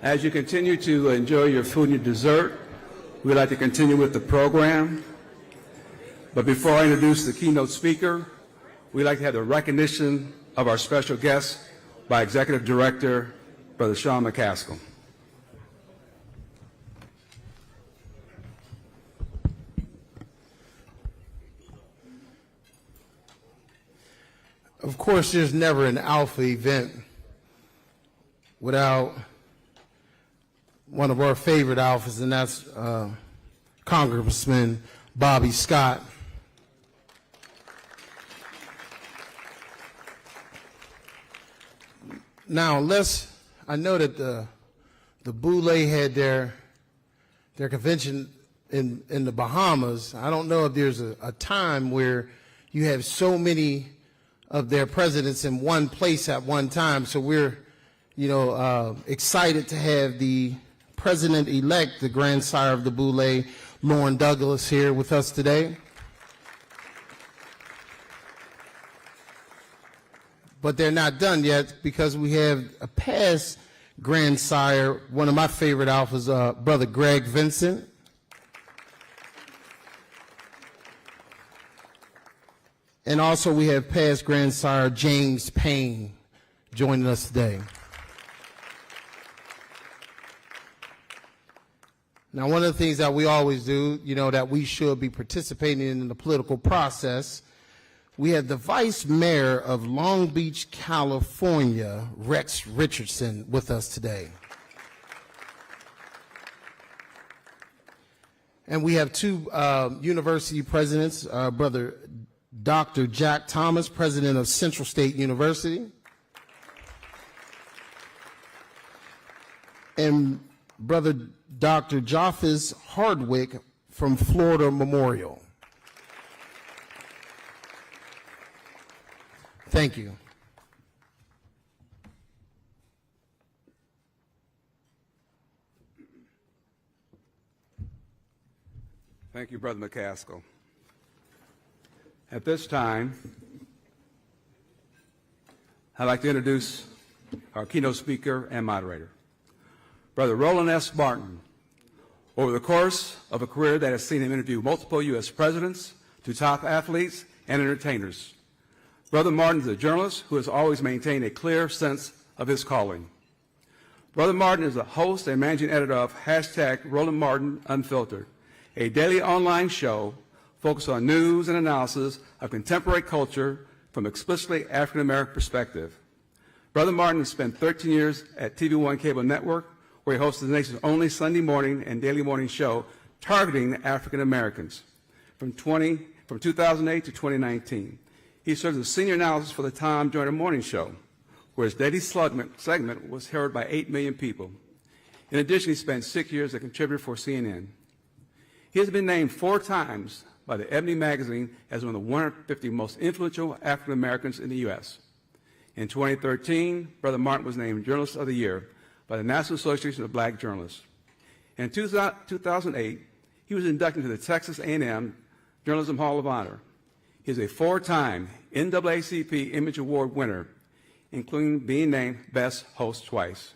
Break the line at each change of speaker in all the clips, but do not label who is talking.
As you continue to enjoy your food and your dessert, we'd like to continue with the program. But before I introduce the keynote speaker, we'd like to have the recognition of our special guest by Executive Director, Brother Sean McCaskill.
Of course, there's never an Alpha event without one of our favorite Alphas, and that's Congressman Bobby Scott. Now, I know that the Boule had their convention in the Bahamas. I don't know if there's a time where you have so many of their presidents in one place at one time. So we're, excited to have the president-elect, the grandsire of the Boule, Lauren Douglas, here with us today. But they're not done yet because we have a past grandsire, one of my favorite Alphas, Brother Greg Vincent. And also we have past grandsire James Payne joining us today. Now, one of the things that we always do, that we should be participating in the political process, we have the Vice Mayor of Long Beach, California, Rex Richardson, with us today. And we have two university presidents, Brother Dr. Jack Thomas, president of Central State University, and Brother Dr. Japhis Hardwick from Florida Memorial. Thank you.
Thank you, Brother McCaskill. At this time, I'd like to introduce our keynote speaker and moderator, Brother Roland S. Martin. Over the course of a career that has seen him interview multiple U.S. presidents to top athletes and entertainers, Brother Martin is a journalist who has always maintained a clear sense of his calling. Brother Martin is the host and managing editor of #Roland Martin Unfiltered, a daily online show focused on news and analysis of contemporary culture from explicitly African-American perspective. Brother Martin has spent 13 years at TV One Cable Network, where he hosts the nation's only Sunday morning and daily morning show targeting African Americans from 2008 to 2019. He served as senior analyst for the Tom Joyner Morning Show, where his daily segment was heard by 8 million people. In addition, he spent 6 years as a contributor for CNN. He has been named 4 times by the Ebony magazine as one of the 150 most influential African Americans in the U.S. In 2013, Brother Martin was named Journalist of the Year by the National Association of Black Journalists. In 2008, he was inducted into the Texas A&M Journalism Hall of Honor. He is a 4-time NAACP Image Award winner, including being named Best Host twice.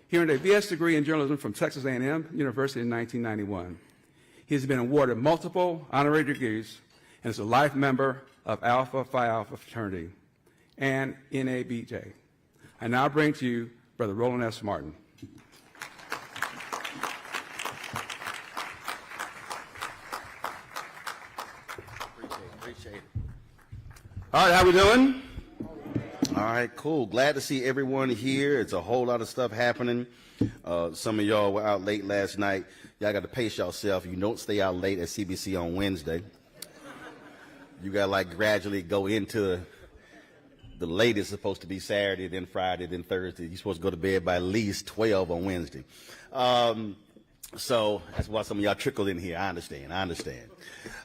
He earned a BS degree in journalism from Texas A&M University in 1991. He has been awarded multiple honorary degrees and is a life member of Alpha Phi Alpha fraternity and NABJ. I now bring to you Brother Roland S. Martin.
Appreciate it.
All right, how we doing?
All right, cool. Glad to see everyone here. It's a whole lot of stuff happening. Some of y'all were out late last night. Y'all got to pace yourself. You don't stay out late at CBC on Wednesday. You got to like gradually go into the latest supposed to be Saturday, then Friday, then Thursday. You're supposed to go to bed by at least 12 on Wednesday. So that's why some of y'all trickled in here. I understand.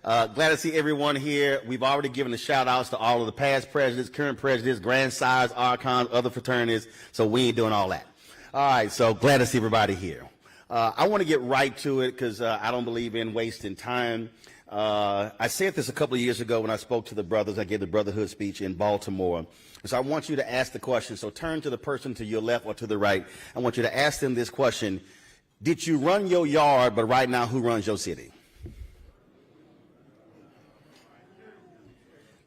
Glad to see everyone here. We've already given the shout outs to all of the past presidents, current presidents, grandsires, archons, other fraternities. So we ain't doing all that. All right, so glad to see everybody here. I want to get right to it because I don't believe in wasting time. I said this a couple of years ago when I spoke to the brothers. I gave the brotherhood speech in Baltimore. So I want you to ask the question. So turn to the person to your left or to the right. I want you to ask them this question. Did you run your yard, but right now who runs your city?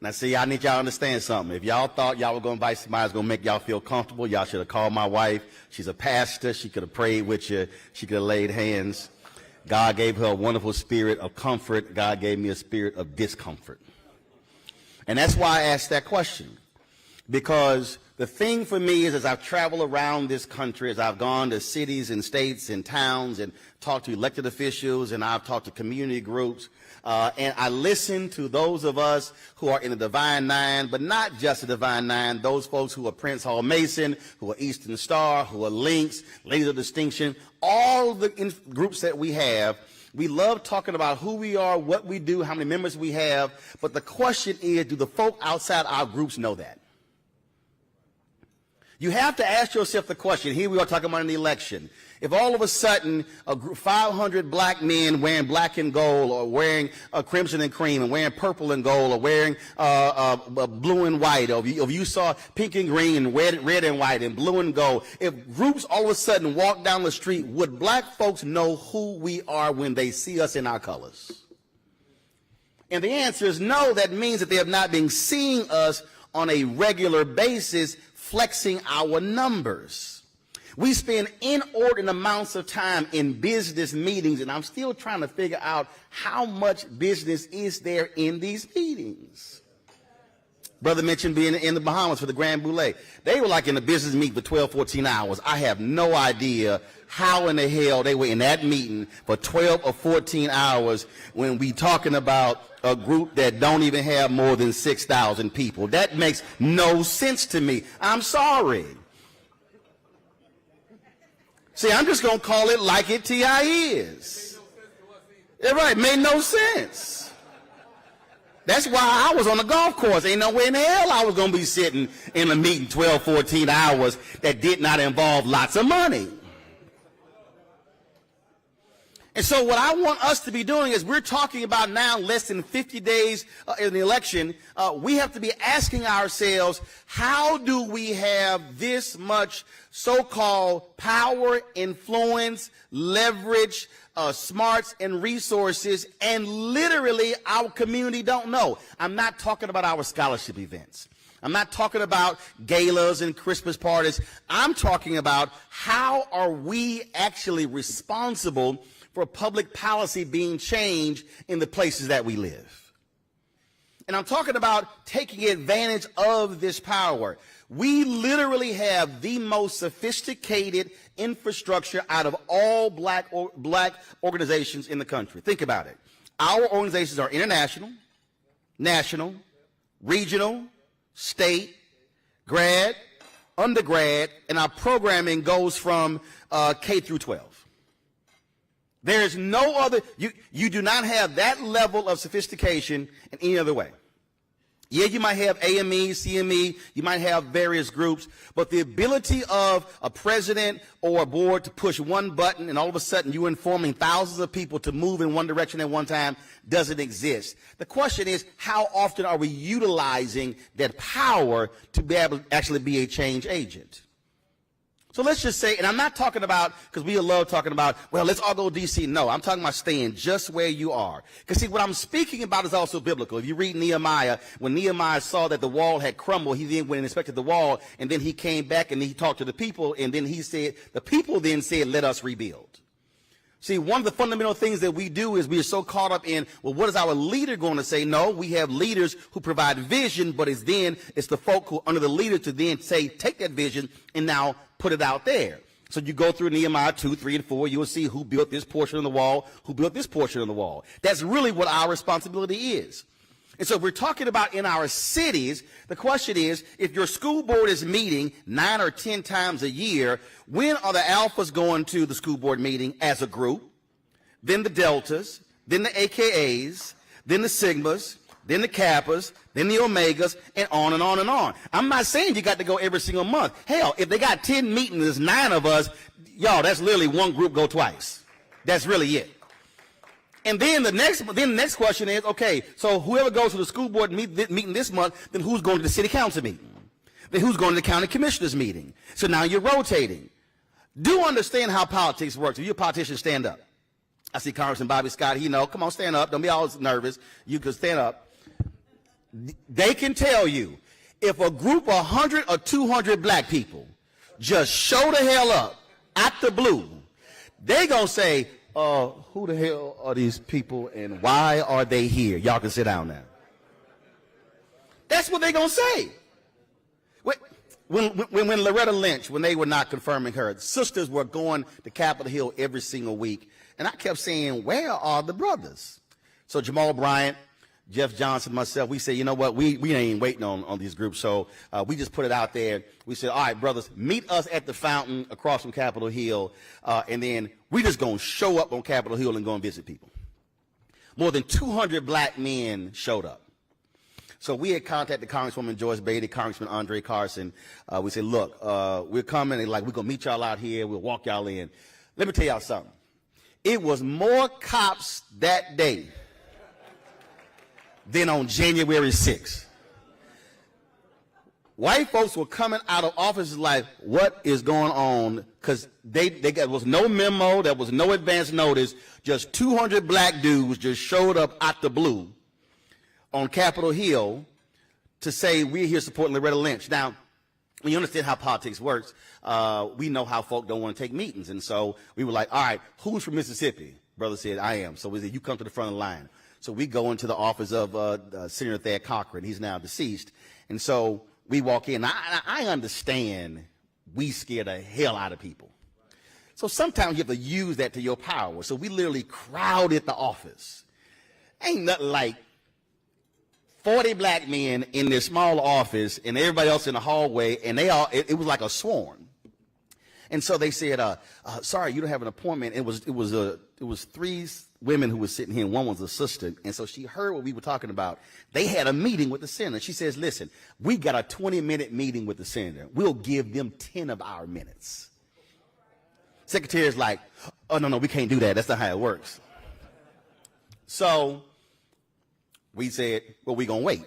Now, see, I need y'all to understand something. If y'all thought y'all were going to invite somebody that's going to make y'all feel comfortable, y'all should have called my wife. She's a pastor. She could have prayed with you. She could have laid hands. God gave her a wonderful spirit of comfort. God gave me a spirit of discomfort. And that's why I asked that question. Because the thing for me is, as I've traveled around this country, as I've gone to cities and states and towns and talked to elected officials, and I've talked to community groups, and I listen to those of us who are in the Divine Nine, but not just the Divine Nine, those folks who are Prince Hall Mason, who are Eastern Star, who are Links, Ladies of Distinction, all the groups that we have. We love talking about who we are, what we do, how many members we have, but the question is, do the folk outside our groups know that? You have to ask yourself the question. Here we are talking about an election. If all of a sudden 500 black men wearing black and gold, or wearing crimson and cream, and wearing purple and gold, or wearing blue and white, or if you saw pink and green and red and white and blue and gold, if groups all of a sudden walk down the street, would black folks know who we are when they see us in our colors? And the answer is no. That means that they have not been seeing us on a regular basis, flexing our numbers. We spend inordinate amounts of time in business meetings, and I'm still trying to figure out how much business is there in these meetings. Brother mentioned being in the Bahamas for the Grand Boulay. They were like in a business meeting for 12, 14 hours. I have no idea how in the hell they were in that meeting for 12 or 14 hours when we talking about a group that don't even have more than 6,000 people. That makes no sense to me. I'm sorry. See, I'm just going to call it like it T.I. is. Yeah, right, made no sense. That's why I was on the golf course. Ain't no way in hell I was going to be sitting in a meeting 12, 14 hours that did not involve lots of money. And so what I want us to be doing is, we're talking about now less than 50 days in the election. We have to be asking ourselves, how do we have this much so-called power, influence, leverage, smarts, and resources, and literally our community don't know? I'm not talking about our scholarship events. I'm not talking about galas and Christmas parties. I'm talking about how are we actually responsible for public policy being changed in the places that we live. And I'm talking about taking advantage of this power. We literally have the most sophisticated infrastructure out of all black organizations in the country. Think about it. Our organizations are international, national, regional, state, grad, undergrad, and our programming goes from K through 12. There is no other, you do not have that level of sophistication in any other way. Yeah, you might have AME, CME, you might have various groups, but the ability of a president or a board to push one button and all of a sudden you're informing thousands of people to move in one direction at one time doesn't exist. The question is, how often are we utilizing that power to be able to actually be a change agent? So let's just say, and I'm not talking about, because we love talking about, well, let's all go to D.C. No, I'm talking about staying just where you are. Because see, what I'm speaking about is also biblical. If you read Nehemiah, when Nehemiah saw that the wall had crumbled, he then went and inspected the wall, and then he came back and he talked to the people, and then he said, the people then said, let us rebuild. See, one of the fundamental things that we do is we are so caught up in, well, what is our leader going to say? No, we have leaders who provide vision, but it's the folk who are under the leader to then say, take that vision and now put it out there. So you go through Nehemiah 2, 3, and 4, you will see who built this portion of the wall, who built this portion of the wall. That's really what our responsibility is. And so if we're talking about in our cities, the question is, if your school board is meeting 9 or 10 times a year, when are the alphas going to the school board meeting as a group, then the deltas, then the AKAs, then the sigmas, then the kappas, then the omegas, and on and on and on. I'm not saying you got to go every single month. Hell, if they got 10 meetings, there's 9 of us, y'all, that's literally one group go twice. That's really it. And then the next question is, okay, so whoever goes to the school board meeting this month, then who's going to the city council meeting? Then who's going to the county commissioners meeting? So now you're rotating. Do understand how politics works. If you're a politician, stand up. I see Congressman Bobby Scott. Come on, stand up. Don't be all nervous. You can stand up. They can tell you if a group of 100 or 200 black people just show the hell up out the blue, they gonna say, who the hell are these people and why are they here? Y'all can sit down now. That's what they gonna say. When Loretta Lynch, when they were not confirming her, sisters were going to Capitol Hill every single week. And I kept saying, where are the brothers? So Jamal Bryant, Jeff Johnson, myself, we said, you know what, we ain't waiting on these groups. So we just put it out there. We said, all right, brothers, meet us at the fountain across from Capitol Hill. And then we just going to show up on Capitol Hill and go and visit people. More than 200 black men showed up. So we had contacted Congresswoman Joyce Beatty, Congressman Andre Carson. We said, look, we're coming. And we're going to meet y'all out here. We'll walk y'all in. Let me tell y'all something. It was more cops that day than on January 6th. White folks were coming out of offices like, what is going on? Because there was no memo, there was no advance notice, just 200 black dudes just showed up out the blue on Capitol Hill to say, we're here supporting Loretta Lynch. Now, when you understand how politics works, we know how folk don't want to take meetings. And so we were like, all right, who's from Mississippi? Brother said, I am. So we said, you come to the front of the line. So we go into the office of Senator Thad Cochran. He's now deceased. And so we walk in. I understand we scare the hell out of people. So sometimes you have to use that to your power. So we literally crowded the office. Ain't nothing like 40 black men in this small office and everybody else in the hallway, and it was like a swarm. And so they said, sorry, you don't have an appointment. It was 3 women who were sitting here, and one was assistant. And so she heard what we were talking about. They had a meeting with the senator. She says, listen, we got a 20-minute meeting with the senator. We'll give them 10 of our minutes. Secretary is like, oh, no, we can't do that. That's not how it works. So we said, well, we're going to wait.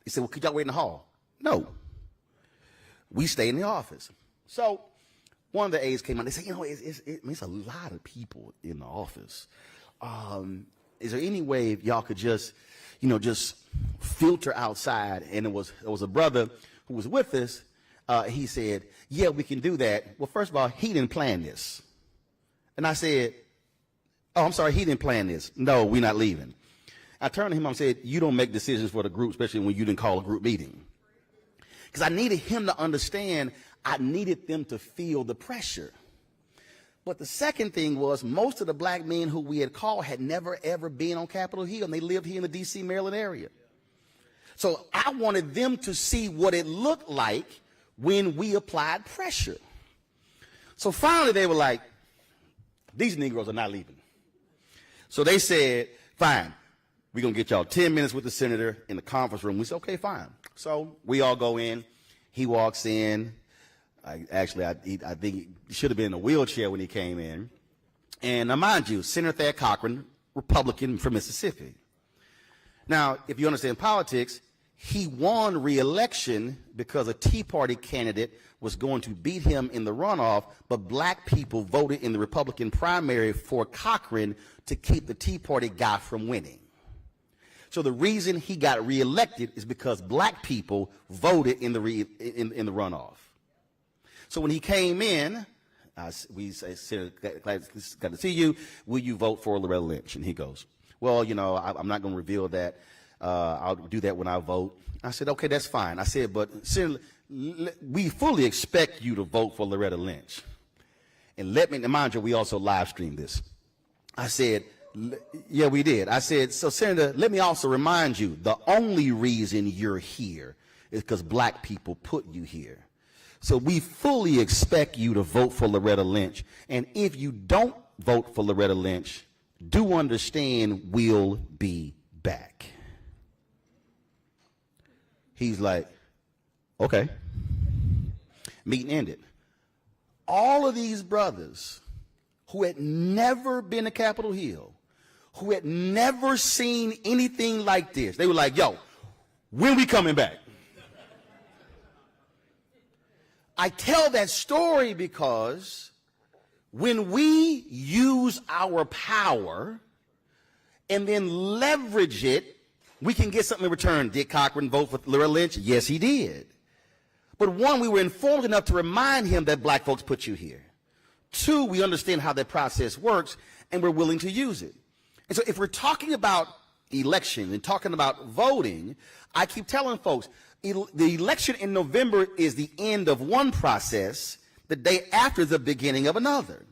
He said, well, could y'all wait in the hall? No. We stay in the office. So one of the aides came out. They said, it's a lot of people in the office. Is there any way y'all could just filter outside? And it was a brother who was with us. He said, yeah, we can do that. Well, first of all, he didn't plan this. And I said, oh, I'm sorry, he didn't plan this. No, we're not leaving. I turned to him and said, you don't make decisions for the group, especially when you didn't call a group meeting. Because I needed him to understand, I needed them to feel the pressure. But the second thing was, most of the black men who we had called had never, ever been on Capitol Hill, and they lived here in the D.C., Maryland area. So I wanted them to see what it looked like when we applied pressure. So finally they were like, these Negroes are not leaving. So they said, fine, we're going to get y'all 10 minutes with the senator in the conference room. We said, okay, fine. So we all go in. He walks in. I think he should have been in a wheelchair when he came in. And now, mind you, Senator Thad Cochran, Republican from Mississippi. Now, if you understand politics, he won re-election because a Tea Party candidate was going to beat him in the runoff, but black people voted in the Republican primary for Cochran to keep the Tea Party guy from winning. So the reason he got reelected is because black people voted in the runoff. So when he came in, we said, glad to see you. Will you vote for Loretta Lynch? And he goes, well, I'm not going to reveal that. I'll do that when I vote. I said, okay, that's fine. I said, but Senator, we fully expect you to vote for Loretta Lynch. And mind you, we also live streamed this. I said, yeah, we did. I said, so Senator, let me also remind you, the only reason you're here is because black people put you here. So we fully expect you to vote for Loretta Lynch. And if you don't vote for Loretta Lynch, do understand we'll be back. He's like, okay. Meeting ended. All of these brothers who had never been to Capitol Hill, who had never seen anything like this. They were like, yo, when we coming back? I tell that story because when we use our power and then leverage it, we can get something in return. Did Cochran vote for Loretta Lynch? Yes, he did. But one, we were informed enough to remind him that black folks put you here. Two, we understand how that process works, and we're willing to use it. And so if we're talking about election and talking about voting, I keep telling folks, the election in November is the end of one process, the day after the beginning of another.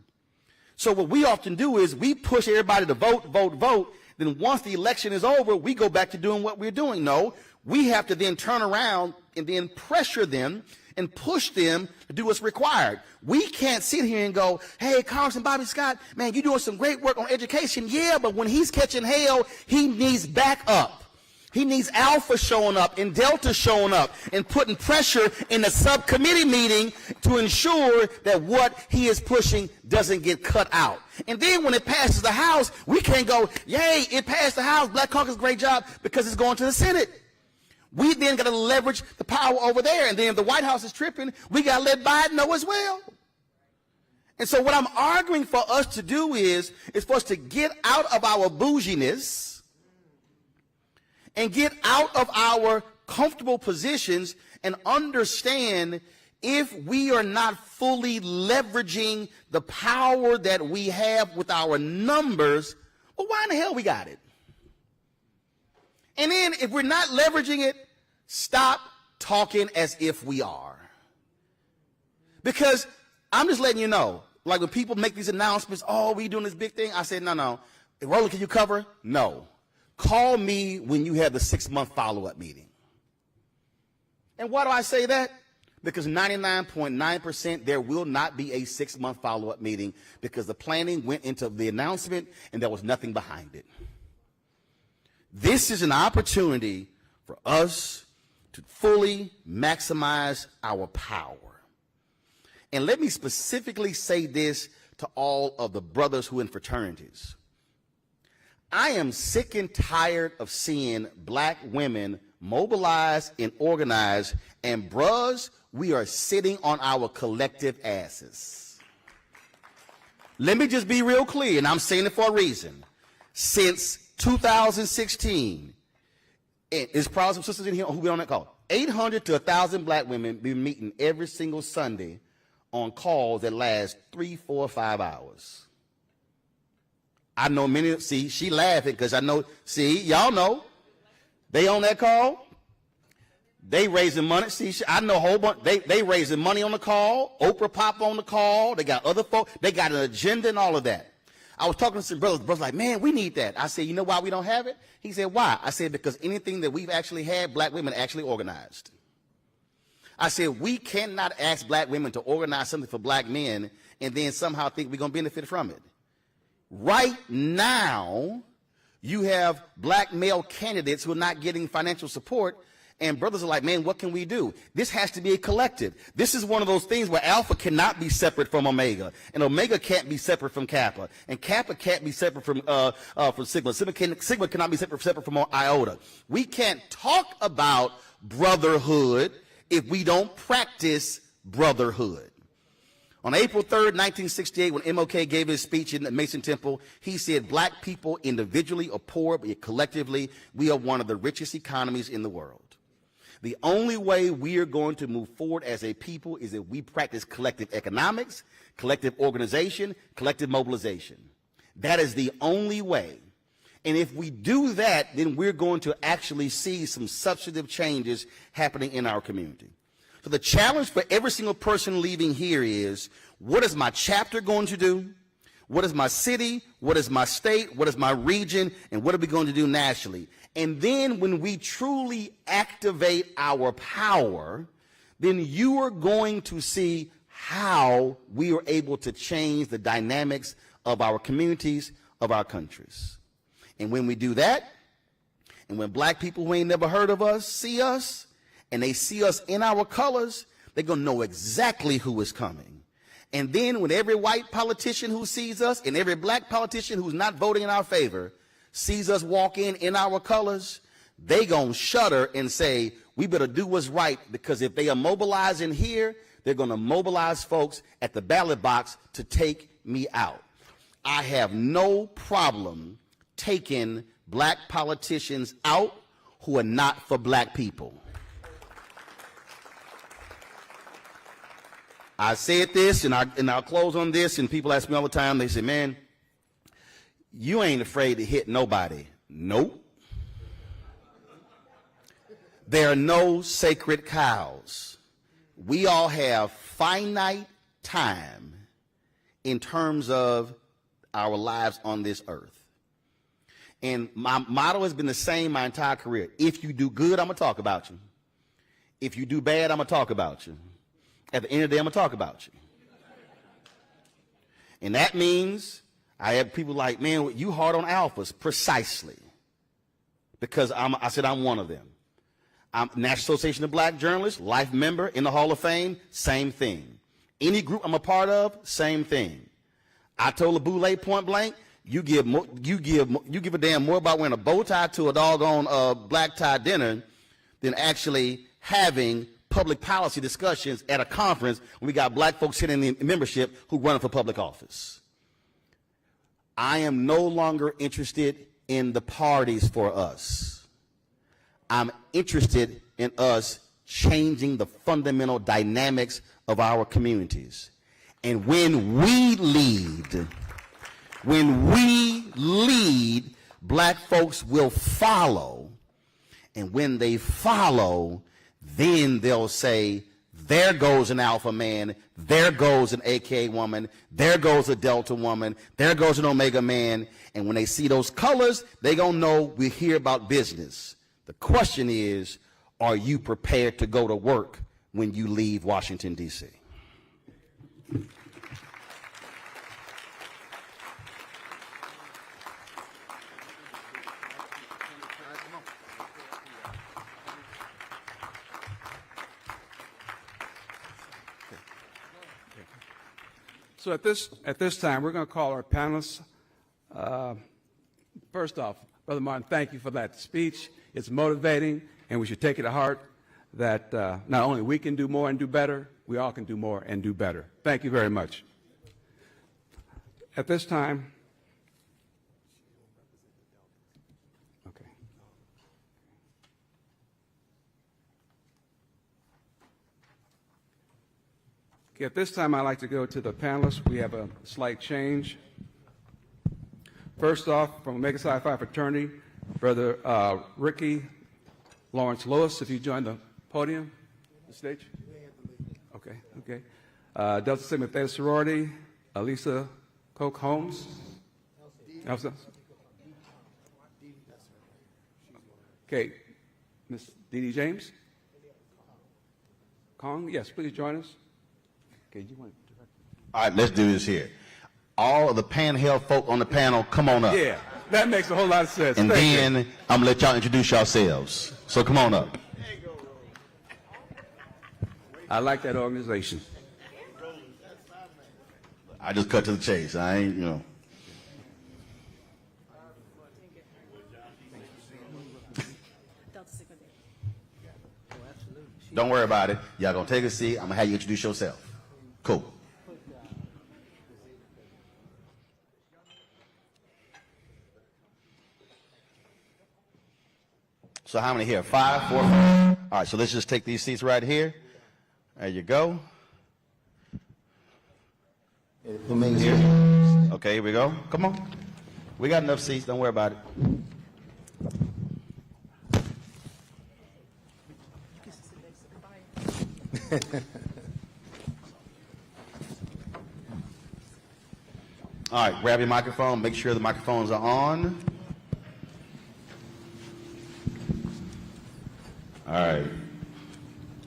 So what we often do is we push everybody to vote, vote, vote. Then once the election is over, we go back to doing what we're doing. No, we have to then turn around and then pressure them and push them to do what's required. We can't sit here and go, hey, Congressman Bobby Scott, man, you're doing some great work on education. Yeah, but when he's catching hell, he needs backup. He needs Alpha showing up and Delta showing up and putting pressure in the subcommittee meeting to ensure that what he is pushing doesn't get cut out. And then when it passes the House, we can't go, yay, it passed the House, Black Caucus, great job, because it's going to the Senate. We then got to leverage the power over there. And then if the White House is tripping, we got to let Biden know as well. And so what I'm arguing for us to do is for us to get out of our bouginess and get out of our comfortable positions and understand if we are not fully leveraging the power that we have with our numbers, well, why in the hell we got it? And then if we're not leveraging it, stop talking as if we are. Because I'm just letting you know, like when people make these announcements, oh, we doing this big thing, I said, no. Roland, can you cover? No. Call me when you have the 6-month follow-up meeting. And why do I say that? Because 99.9% there will not be a 6-month follow-up meeting because the planning went into the announcement and there was nothing behind it. This is an opportunity for us to fully maximize our power. And let me specifically say this to all of the brothers who are in fraternities. I am sick and tired of seeing black women mobilize and organize, and bros, we are sitting on our collective asses. Let me just be real clear, and I'm saying it for a reason. Since 2016, there's probably some sisters in here who be on that call. 800 to 1,000 black women be meeting every single Sunday on calls that last 3, 4, 5 hours. I know many, see, she laughing because I know, see, y'all know, they on that call, they raising money, see, I know a whole bunch, they raising money on the call, Oprah pop on the call, they got other folks, they got an agenda and all of that. I was talking to some brothers like, man, we need that. I said, you know why we don't have it? He said, why? I said, because anything that we've actually had, black women actually organized. I said, we cannot ask black women to organize something for black men and then somehow think we're going to benefit from it. Right now, you have black male candidates who are not getting financial support, and brothers are like, man, what can we do? This has to be a collective. This is one of those things where Alpha cannot be separate from Omega, and Omega can't be separate from Kappa, and Kappa can't be separate from Sigma. Sigma cannot be separate from Iota. We can't talk about brotherhood if we don't practice brotherhood. On April 3rd, 1968, when MLK gave his speech in the Mason Temple, he said, black people individually or poor, but collectively, we are one of the richest economies in the world. The only way we are going to move forward as a people is if we practice collective economics, collective organization, collective mobilization. That is the only way. And if we do that, then we're going to actually see some substantive changes happening in our community. So the challenge for every single person leaving here is, what is my chapter going to do? What is my city? What is my state? What is my region? And what are we going to do nationally? And then when we truly activate our power, then you are going to see how we are able to change the dynamics of our communities, of our countries. And when we do that, and when black people who ain't never heard of us see us, and they see us in our colors, they're going to know exactly who is coming. And then when every white politician who sees us and every black politician who's not voting in our favor, sees us walk in our colors, they gonna shudder and say, we better do what's right, because if they are mobilizing here, they're gonna mobilize folks at the ballot box to take me out. I have no problem taking black politicians out who are not for black people. I said this, and I'll close on this, and people ask me all the time, they say, man, you ain't afraid to hit nobody. Nope. There are no sacred cows. We all have finite time in terms of our lives on this earth. And my motto has been the same my entire career. If you do good, I'm going to talk about you. If you do bad, I'm going to talk about you. At the end of the day, I'm going to talk about you. And that means I have people like, man, you hard on alphas. Precisely. Because I said I'm one of them. I'm National Association of Black Journalists, life member in the Hall of Fame, same thing. Any group I'm a part of, same thing. I told the Boule point blank, you give a damn more about wearing a bow tie to a doggone black tie dinner than actually having public policy discussions at a conference when we got black folks sitting in the membership who running for public office. I am no longer interested in the parties for us. I'm interested in us changing the fundamental dynamics of our communities. And when we lead, black folks will follow. And when they follow, then they'll say, there goes an alpha man, there goes an AKA woman, there goes a delta woman, there goes an omega man. And when they see those colors, they gonna know we're here about business. The question is, are you prepared to go to work when you leave Washington, D.C.?
So at this time, we're going to call our panelists. First off, Brother Martin, thank you for that speech. It's motivating, and we should take it to heart that not only we can do more and do better, we all can do more and do better. Thank you very much. At this time, at this time, I'd like to go to the panelists. We have a slight change. First off, from Omega Psi Phi fraternity, Brother Ricky Lawrence Lewis, if you join the podium, the stage. Okay. Delta Sigma Theta sorority, Elisa Koch Holmes. Elsa. Okay, Miss Dee Dee James. Kong, yes, please join us. Okay, you want to direct?
All right, let's do this here. All of the panhandle folk on the panel, come on up.
Yeah, that makes a whole lot of sense.
And then I'm going to let y'all introduce yourselves. So come on up.
I like that organization.
I just cut to the chase. I ain't, you know. Don't worry about it. Y'all going to take a seat. I'm going to have you introduce yourself. Cool. So how many here? 5, 4, 5. All right, so let's just take these seats right here. There you go. Here. Okay, here we go. Come on. We got enough seats. Don't worry about it. All right, grab your microphone. Make sure the microphones are on. All right.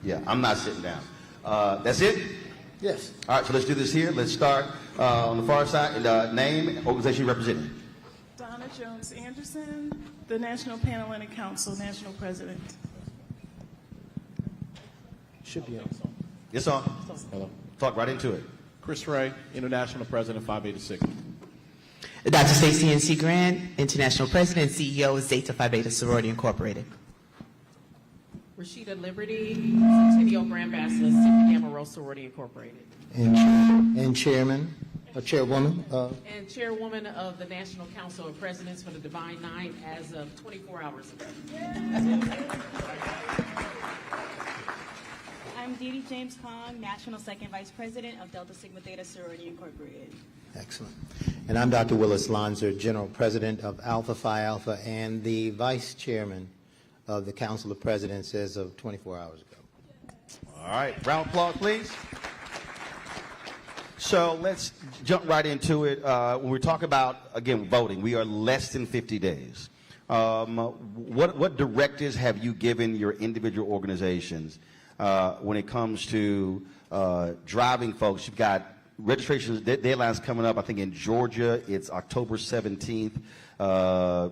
Yeah, I'm not sitting down. That's it?
Yes.
All right, so let's do this here. Let's start on the far side. Name, organization representing.
Donna Jones Anderson, the National Panhellenic Council, National President.
Should be on.
It's on.
Hello.
Talk right into it.
Chris Ray, International President, Phi Beta Sigma. Dr. Stacey N.C. Grant, International President and CEO of Zeta Phi Beta Sorority Incorporated.
Rashida Liberty, Centennial Grand Bachelor, Sigma Gamma Rho Sorority Incorporated.
And Chairman, Chairwoman.
And Chairwoman of the National Council of Presidents for the Divine Nine as of 24 hours ago.
I'm Dee Dee James Kong, National Second Vice President of Delta Sigma Theta Sorority Incorporated.
Excellent. And I'm Dr. Willis Lonzer, General President of Alpha Phi Alpha and the Vice Chairman of the Council of Presidents as of 24 hours ago.
All right, round of applause, please. So let's jump right into it. When we talk about, again, voting, we are less than 50 days. What directives have you given your individual organizations when it comes to driving folks? You've got registration deadlines coming up. I think in Georgia, it's October 17th.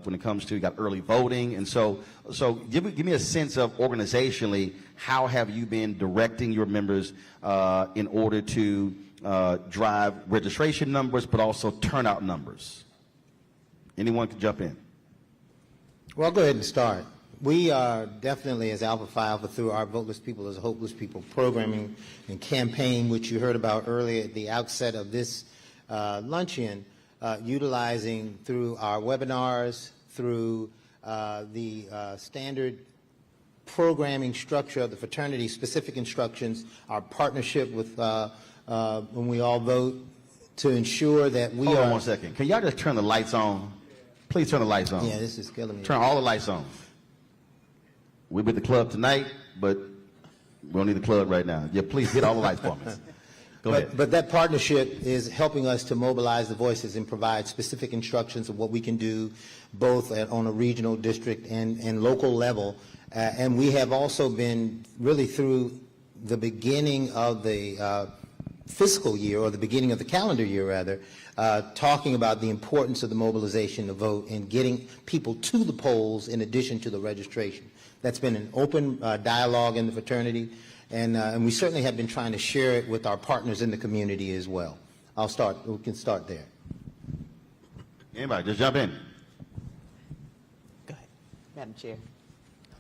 When it comes to, you got early voting. And so give me a sense of organizationally, how have you been directing your members in order to drive registration numbers, but also turnout numbers? Anyone can jump in.
Well, I'll go ahead and start. We are definitely, as Alpha Phi Alpha, through our Voteless People as Hopeless People programming and campaign, which you heard about earlier at the outset of this luncheon, utilizing through our webinars, through the standard programming structure of the fraternity, specific instructions, our partnership with when we all vote, to ensure that we
Hold
are...
on 1 second. Can y'all just turn the lights on? Please turn the lights on.
Yeah, this is killing me.
Turn all the lights on. We're with the club tonight, but we don't need the club right now. Yeah, please hit all the lights for me. Go ahead.
But that partnership is helping us to mobilize the voices and provide specific instructions of what we can do, both on a regional, district, and local level. And we have also been really through the beginning of the fiscal year, or the beginning of the calendar year, rather, talking about the importance of the mobilization to vote and getting people to the polls in addition to the registration. That's been an open dialogue in the fraternity. And we certainly have been trying to share it with our partners in the community as well. We can start there.
Anybody, just jump in.
Go ahead, Madam Chair.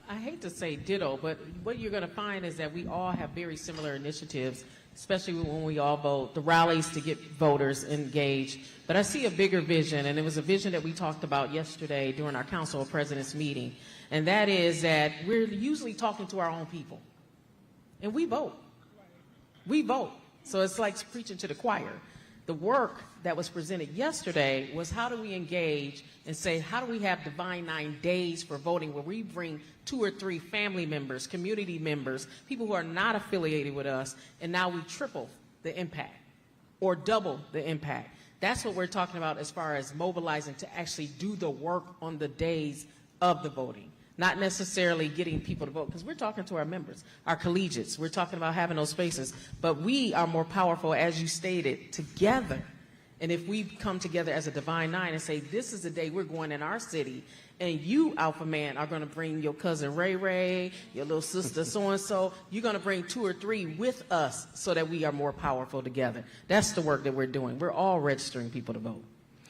I hate to say ditto, but what you're going to find is that we all have very similar initiatives, especially when we all vote, the rallies to get voters engaged. But I see a bigger vision, and it was a vision that we talked about yesterday during our Council of Presidents meeting, and that is that we're usually talking to our own people. And we vote. We vote. So it's like preaching to the choir. The work that was presented yesterday was how do we engage and say, how do we have Divine 9 days for voting, where we bring 2 or 3 family members, community members, people who are not affiliated with us, and now we triple the impact or double the impact. That's what we're talking about as far as mobilizing to actually do the work on the days of the voting. Not necessarily getting people to vote, because we're talking to our members, our collegiates. We're talking about having those spaces. But we are more powerful, as you stated, together. And if we come together as a Divine 9 and say, this is the day we're going in our city, and you, Alpha Man, are going to bring your cousin Ray Ray, your little sister so-and-so, you're going to bring 2 or 3 with us so that we are more powerful together. That's the work that we're doing. We're all registering people to vote.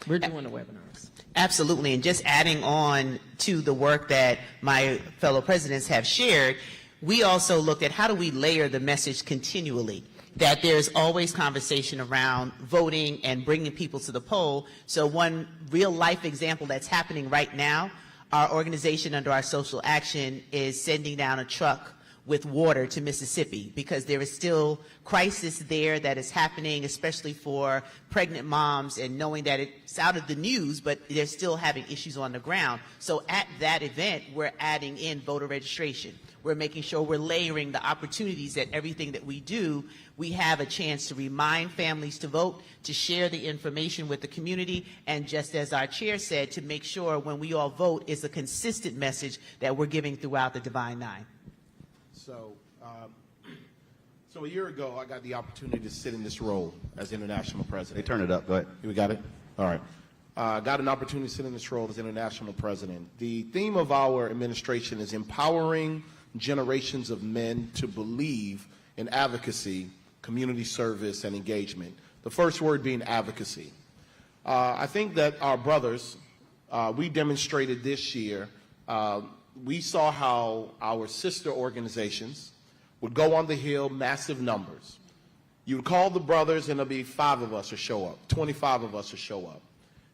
We're doing the webinars.
Absolutely, and just adding on to the work that my fellow presidents have shared, we also looked at how do we layer the message continually, that there's always conversation around voting and bringing people to the poll. So one real life example that's happening right now, our organization under our social action is sending down a truck with water to Mississippi, because there is still crisis there that is happening, especially for pregnant moms, and knowing that it's out of the news, but they're still having issues on the ground. So at that event, we're adding in voter registration. We're making sure we're layering the opportunities that everything that we do, we have a chance to remind families to vote, to share the information with the community, and just as our chair said, to make sure when we all vote is a consistent message that we're giving throughout the Divine 9.
So a year ago, I got the opportunity to sit in this role as international president.
They turn it up. Go ahead.
We got it? All right. Got an opportunity to sit in this role as international president. The theme of our administration is empowering generations of men to believe in advocacy, community service, and engagement. The first word being advocacy. I think that our brothers, we demonstrated this year, we saw how our sister organizations would go on the Hill, massive numbers. You would call the brothers and there'll be 5 of us to show up, 25 of us to show up.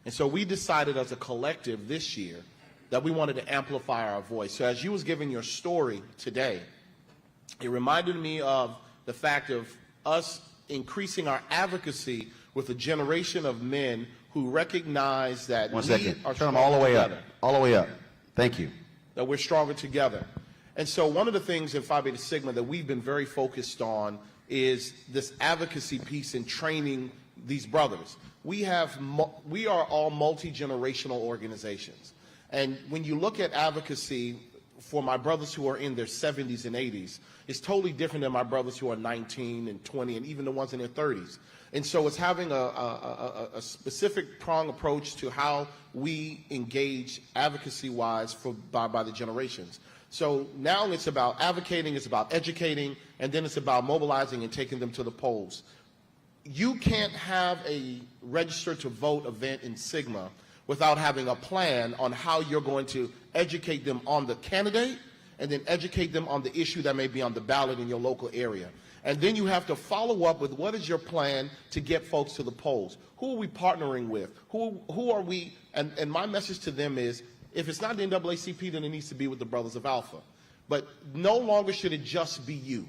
And so we decided as a collective this year that we wanted to amplify our voice. So as you was giving your story today, it reminded me of the fact of us increasing our advocacy with a generation of men who recognize that
One
we
second.
are
Turn them all the way up.
together,
All the way up. Thank you.
that we're stronger together. And so one of the things in Phi Beta Sigma that we've been very focused on is this advocacy piece in training these brothers. We are all multi-generational organizations. And when you look at advocacy for my brothers who are in their 70s and 80s, it's totally different than my brothers who are 19 and 20 and even the ones in their 30s. And so it's having a specific prong approach to how we engage advocacy-wise by the generations. So now it's about advocating, it's about educating, and then it's about mobilizing and taking them to the polls. You can't have a register to vote event in Sigma without having a plan on how you're going to educate them on the candidate and then educate them on the issue that may be on the ballot in your local area. And then you have to follow up with what is your plan to get folks to the polls? Who are we partnering with? Who are we? And my message to them is, if it's not the NAACP, then it needs to be with the Brothers of Alpha. But no longer should it just be you,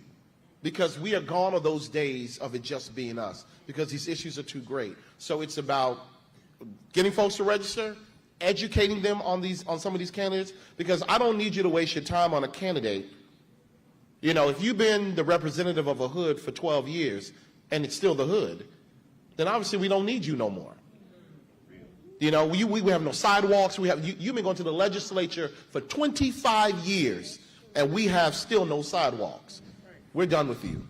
because we are gone of those days of it just being us, because these issues are too great. So it's about getting folks to register, educating them on some of these candidates, because I don't need you to waste your time on a candidate. You know, if you've been the representative of a hood for 12 years and it's still the hood, then obviously we don't need you no more. You know, we have no sidewalks. You've been going to the legislature for 25 years, and we have still no sidewalks. We're done with you.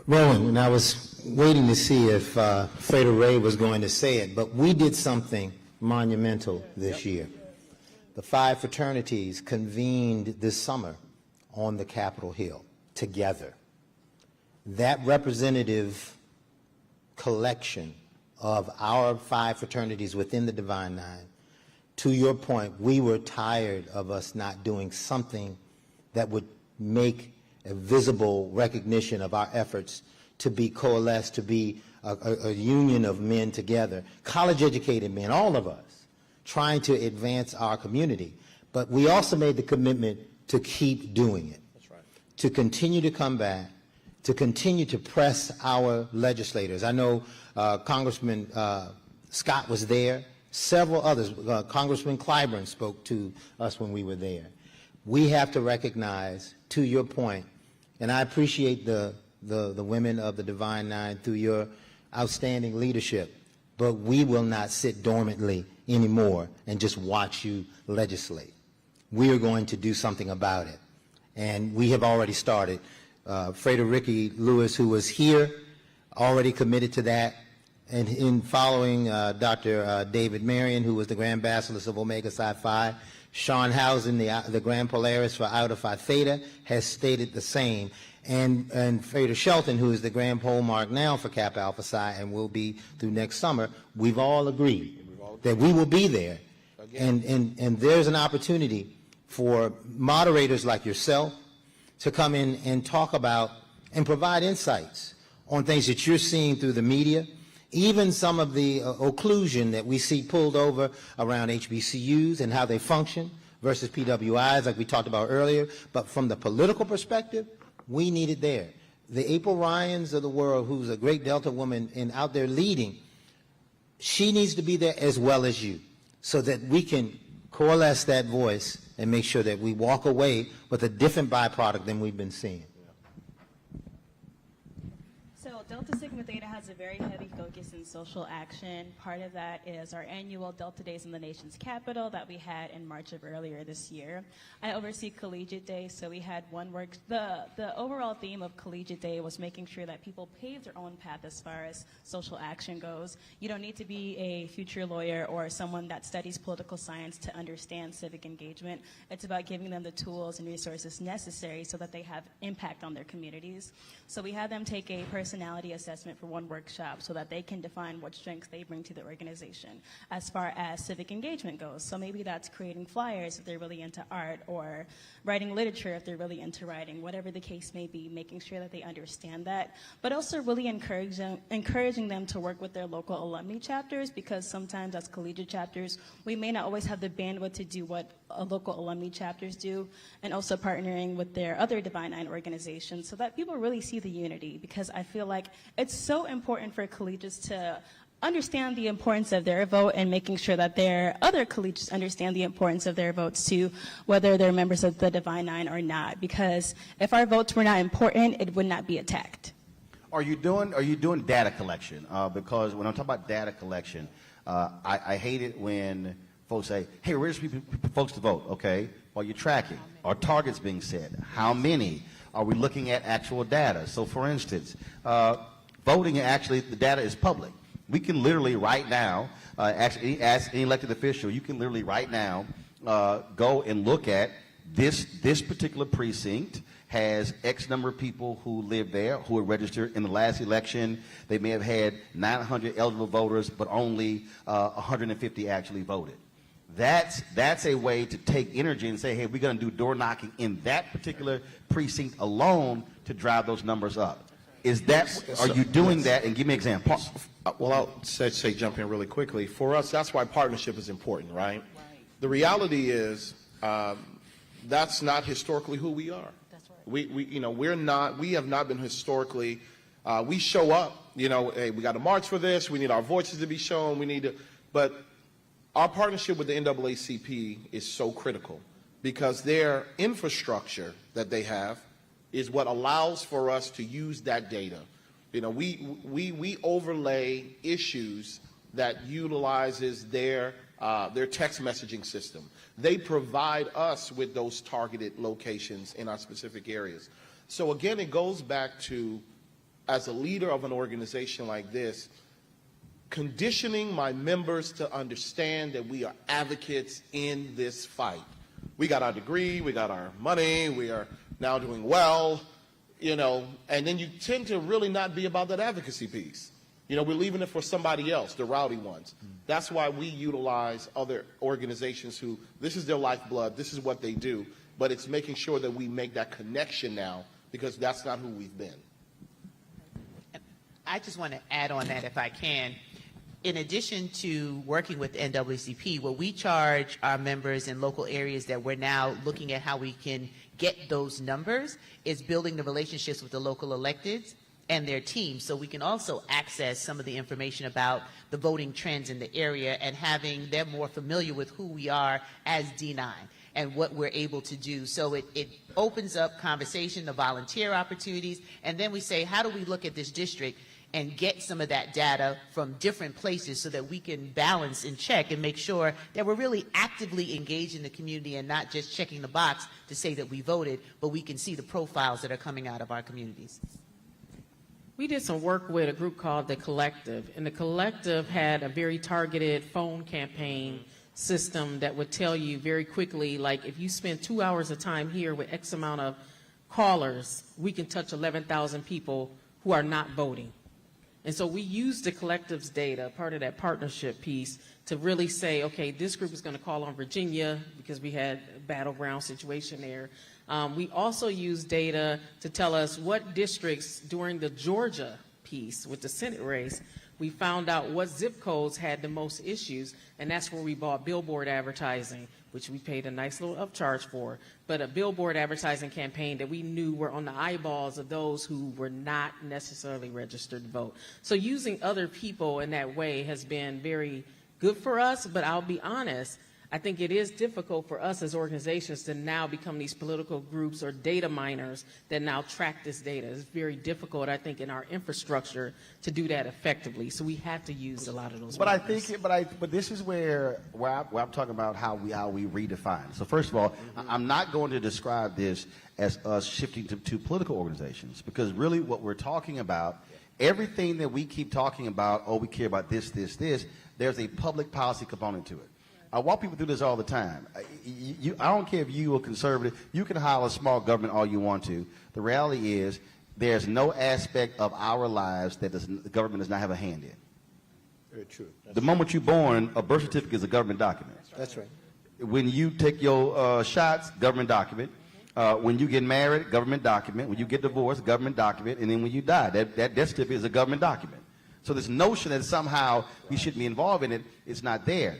Roland, and I was waiting to see if Freda Ray was going to say it, but we did something monumental this year. The 5 fraternities convened this summer on the Capitol Hill together. That representative collection of our 5 fraternities within the Divine Nine, to your point, we were tired of us not doing something that would make a visible recognition of our efforts to be coalesced, to be a union of men together, college-educated men, all of us, trying to advance our community. But we also made the commitment to keep doing it. That's right. To continue to come back, to continue to press our legislators. I know Congressman Scott was there. Several others. Congressman Clyburn spoke to us when we were there. We have to recognize, to your point, and I appreciate the women of the Divine Nine through your outstanding leadership, but we will not sit dormantly anymore and just watch you legislate. We are going to do something about it, and we have already started. Freda Ricky Lewis, who was here, already committed to that, and in following Dr. David Marion, who was the Grand Basileus of Omega Psi Phi, Sean Housen, the Grand Polaris for Iota Phi Theta, has stated the same. And Freda Shelton, who is the Grand Pole Mark now for Kappa Alpha Psi and will be through next summer, we've all agreed that we will be there. And there's an opportunity for moderators like yourself to come in and talk about and provide insights on things that you're seeing through the media, even some of the occlusion that we see pulled over around HBCUs and how they function versus PWIs, like we talked about earlier. But from the political perspective, we need it there. The April Ryans of the world, who's a great Delta woman and out there leading, she needs to be there as well as you, so that we can coalesce that voice and make sure that we walk away with a different byproduct than we've been seeing.
So Delta Sigma Theta has a very heavy focus in social action. Part of that is our annual Delta Days in the nation's capital that we had in March of earlier this year. I oversee Collegiate Day, so we had the overall theme of Collegiate Day was making sure that people pave their own path as far as social action goes. You don't need to be a future lawyer or someone that studies political science to understand civic engagement. It's about giving them the tools and resources necessary so that they have impact on their communities. So we had them take a person personality assessment for one workshop so that they can define what strengths they bring to the organization as far as civic engagement goes. So maybe that's creating flyers if they're really into art, or writing literature if they're really into writing, whatever the case may be, making sure that they understand that, but also really encouraging them to work with their local alumni chapters, because sometimes as collegiate chapters, we may not always have the bandwidth to do what local alumni chapters do, and also partnering with their other Divine Nine organizations so that people really see the unity, because I feel like it's so important for collegiates to understand the importance of their vote, and making sure that their other collegiates understand the importance of their votes too, whether they're members of the Divine Nine or not, because if our votes were not important, it would not be attacked.
Are you doing data collection? Because when I'm talking about data collection, I hate it when folks say, hey, where's folks to vote? Okay, well, you're tracking. Are targets being set? How many? Are we looking at actual data? So for instance, voting, actually, the data is public. We can literally right now, actually as an elected official, you can literally right now go and look at this particular precinct has X number of people who live there, who are registered in the last election. They may have had 900 eligible voters, but only 150 actually voted. That's a way to take energy and say, hey, we're going to do door knocking in that particular precinct alone to drive those numbers up. Are you doing that? And give me an example.
Well, I'll say jump in really quickly. For us, that's why partnership is important, right? The reality is that's not historically who we are.
That's right.
We have not been historically, we show up, hey, we got to march for this, we need our voices to be shown, but our partnership with the NAACP is so critical, because their infrastructure that they have is what allows for us to use that data. We overlay issues that utilizes their text messaging system. They provide us with those targeted locations in our specific areas. So again, it goes back to, as a leader of an organization like this, conditioning my members to understand that we are advocates in this fight. We got our degree, we got our money, we are now doing well, and then you tend to really not be about that advocacy piece. We're leaving it for somebody else, the rowdy ones. That's why we utilize other organizations who, this is their lifeblood, this is what they do, but it's making sure that we make that connection now, because that's not who we've been.
I just want to add on that, if I can. In addition to working with NAACP, what we charge our members in local areas that we're now looking at how we can get those numbers is building the relationships with the local electeds and their teams, so we can also access some of the information about the voting trends in the area and having them more familiar with who we are as D9 and what we're able to do. So it opens up conversation, the volunteer opportunities, and then we say, how do we look at this district and get some of that data from different places so that we can balance and check and make sure that we're really actively engaged in the community and not just checking the box to say that we voted, but we can see the profiles that are coming out of our communities.
We did some work with a group called The Collective, and The Collective had a very targeted phone campaign system that would tell you very quickly, like, if you spend 2 hours of time here with X amount of callers, we can touch 11,000 people who are not voting. And so we used the collective's data, part of that partnership piece, to really say, okay, this group is going to call on Virginia because we had a battleground situation there. We also used data to tell us what districts during the Georgia piece with the Senate race, we found out what zip codes had the most issues, and that's where we bought billboard advertising, which we paid a nice little upcharge for, but a billboard advertising campaign that we knew were on the eyeballs of those who were not necessarily registered to vote. So using other people in that way has been very good for us, but I'll be honest, I think it is difficult for us as organizations to now become these political groups or data miners that now track this data. It's very difficult, I think, in our infrastructure to do that effectively. So we have to use a lot of those.
But but this is where I'm talking about how we redefine. So first of all, I'm not going to describe this as us shifting to political organizations, because really what we're talking about, everything that we keep talking about, oh, we care about this, there's a public policy component to it. I walk people through this all the time. I don't care if you are conservative. You can holler small government all you want to. The reality is there's no aspect of our lives that the government does not have a hand in.
Very true.
The moment you're born, a birth certificate is a government document.
That's right.
When you take your shots, government document. When you get married, government document. When you get divorced, government document. And then when you die, that death certificate is a government document. So this notion that somehow we shouldn't be involved in it, it's not there.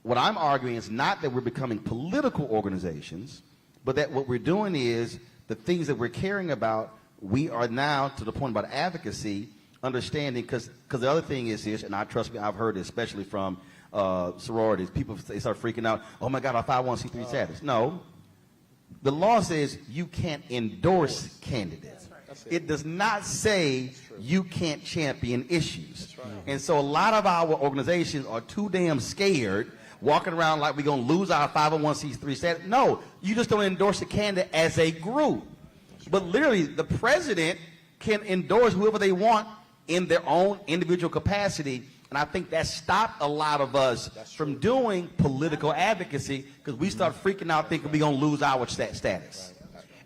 What I'm arguing is not that we're becoming political organizations, but that what we're doing is the things that we're caring about, we are now to the point about advocacy, understanding, because the other thing is this, and I trust me, I've heard it, especially from sororities. People, they start freaking out, oh my God, our 501c3 status. No. The law says you can't endorse candidates. It does not say you can't champion issues. And so a lot of our organizations are too damn scared walking around like we're going to lose our 501c3 status. No, you just don't endorse a candidate as a group. But literally, the president can endorse whoever they want in their own individual capacity. And I think that stopped a lot of us from doing political advocacy because we start freaking out thinking we're going to lose our status.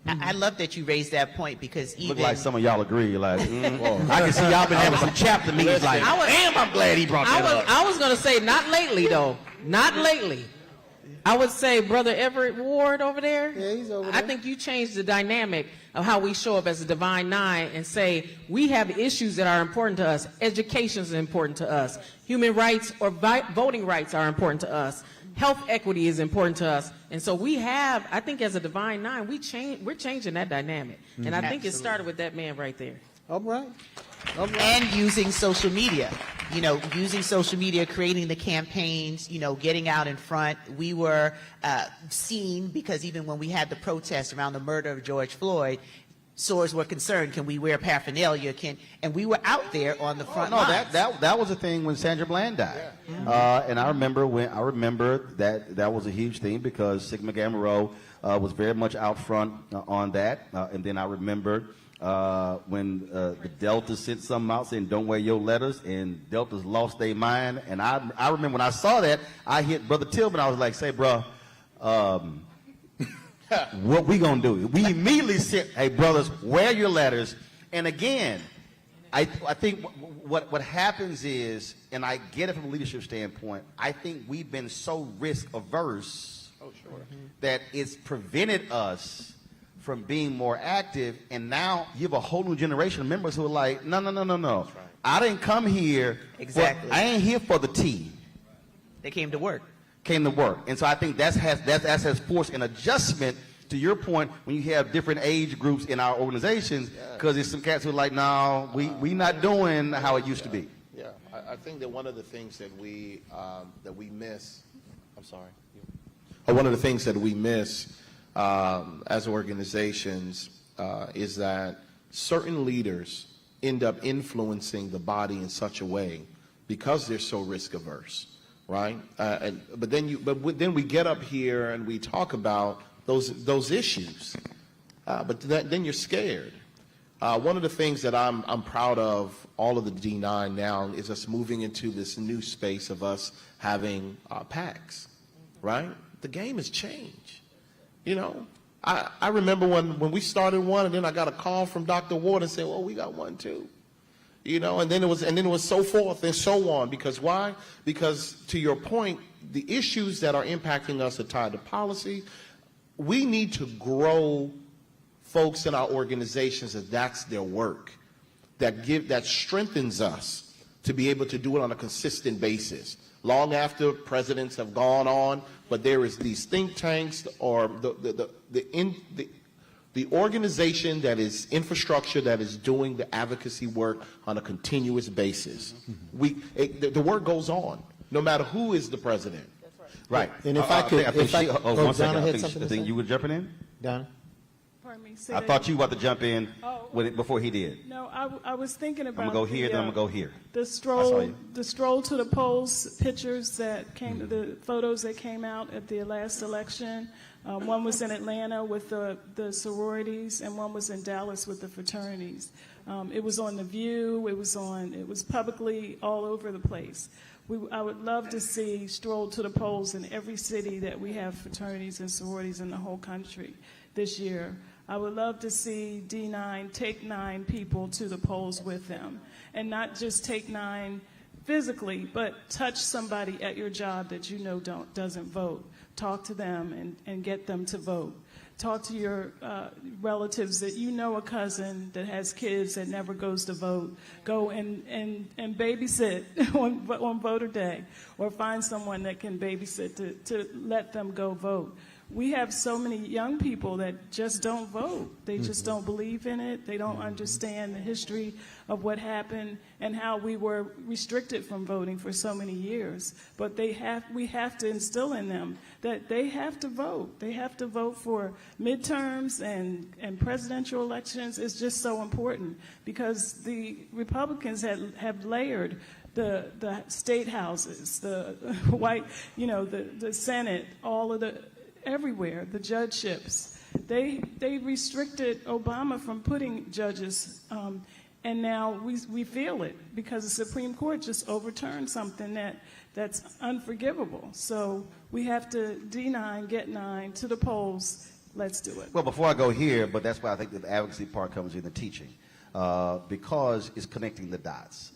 I love that you raised that point because even...
Look like some of y'all agree. Like, I can see y'all been having some chapter meetings like, damn, I'm glad he brought that up.
I was going to say, not lately, though. Not lately. I would say Brother Everett Ward over there.
Yeah, he's over there.
I think you changed the dynamic of how we show up as a Divine Nine and say we have issues that are important to us. Education is important to us. Human rights or voting rights are important to us. Health equity is important to us. And so we have, I think as a Divine Nine, we're changing that dynamic. And I think it started with that man right there.
All right.
And using social media, using social media, creating the campaigns, getting out in front. We were seen because even when we had the protests around the murder of George Floyd, SOARs were concerned, can we wear paraphernalia? And we were out there on the front lines.
That was a thing when Sandra Bland died. Yeah. And I remember that was a huge thing because Sigma Gamma Rho was very much out front on that. And then I remember when the Deltas sent something out saying don't wear your letters, and Deltas lost their mind. And I remember when I saw that, I hit Brother Tillman. I was like, say, bro, what we gonna do? We immediately said, hey, brothers, wear your letters. And again, I think what happens is, and I get it from a leadership standpoint, I think we've been so risk averse that it's prevented us from being more active, and now you have a whole new generation of members who are like, no. Right. I didn't come here.
Exactly.
I ain't here for the tea.
They came to work.
And so I think that has forced an adjustment to your point when you have different age groups in our organizations, because there's some cats who are like, no, we not doing how it used to be.
Yeah, I think that one of the things that we miss, one of the things that we miss as organizations is that certain leaders end up influencing the body in such a way because they're so risk averse, right? But then we get up here and we talk about those issues, but then you're scared. One of the things that I'm proud of, all of the D9 now, is us moving into this new space of us having PACs, right? The game has changed. I remember when we started one, and then I got a call from Dr. Ward and said, well, we got one too. And then it was so forth and so on. Because why? Because to your point, the issues that are impacting us are tied to policy. We need to grow folks in our organizations that's their work, that strengthens us to be able to do it on a consistent basis. Long after presidents have gone on, but there is these think tanks or the organization that is infrastructure that is doing the advocacy work on a continuous basis. The work goes on, no matter who is the president.
Right.
And if I could,
one second.
Donna
I
had something to say.
think you were jumping in?
Donna?
Pardon me. Say
I
that
thought
again.
you were about to jump in before he did.
No, I was thinking about.
I'm going to go here, then I'm going to go here.
The stroll to the polls pictures that came, the photos that came out at the last election. One was in Atlanta with the sororities, and one was in Dallas with the fraternities. It was on The View. It was publicly all over the place. I would love to see stroll to the polls in every city that we have fraternities and sororities in the whole country this year. I would love to see D9 take 9 people to the polls with them, and not just take 9 physically, but touch somebody at your job that you know doesn't vote. Talk to them and get them to vote. Talk to your relatives that you know, a cousin that has kids that never goes to vote. Go and babysit on voter day, or find someone that can babysit to let them go vote. We have so many young people that just don't vote. They just don't believe in it. They don't understand the history of what happened and how we were restricted from voting for so many years. But we have to instill in them that they have to vote. They have to vote for midterms and presidential elections. Is just so important, because the Republicans have layered the state houses, the white, the Senate, all of the everywhere, the judgeships. They restricted Obama from putting judges, and now we feel it because the Supreme Court just overturned something that's unforgivable. So we have to D9, get 9 to the polls. Let's do it.
Well, before I go here, but that's why I think the advocacy part comes in the teaching, because it's connecting the dots.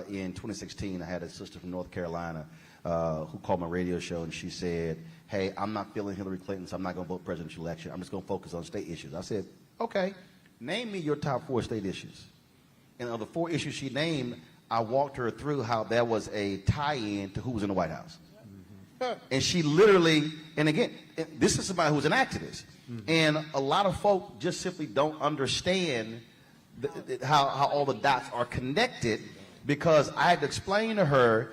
In 2016, I had a sister from North Carolina who called my radio show, and she said, hey, I'm not feeling Hillary Clinton, so I'm not going to vote presidential election. I'm just going to focus on state issues. I said, okay, name me your top 4 state issues. And of the 4 issues she named, I walked her through how that was a tie-in to who was in the White House. And she literally, and again, this is somebody who's an activist. And a lot of folk just simply don't understand how all the dots are connected, because I had to explain to her,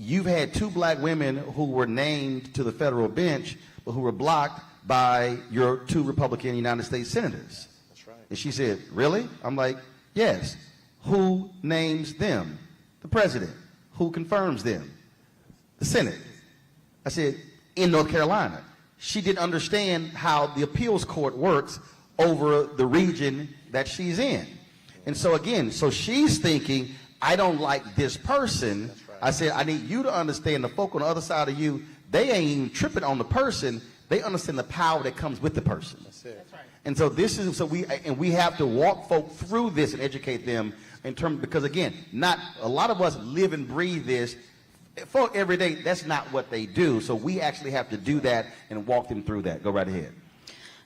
you've had 2 black women who were named to the federal bench, but who were blocked by your 2 Republican United States senators. That's right. And she said, really? I'm like, yes. Who names them? The president. Who confirms them? The Senate. I said, in North Carolina. She didn't understand how the appeals court works over the region that she's in. And so again, so she's thinking, I don't like this person. I said, I need you to understand the folk on the other side of you, they ain't even tripping on the person. They understand the power that comes with the person. That's it. That's right. And so we have to walk folk through this and educate them in terms, because again, not a lot of us live and breathe this. For every day, that's not what they do. So we actually have to do that and walk them through that. Go right ahead.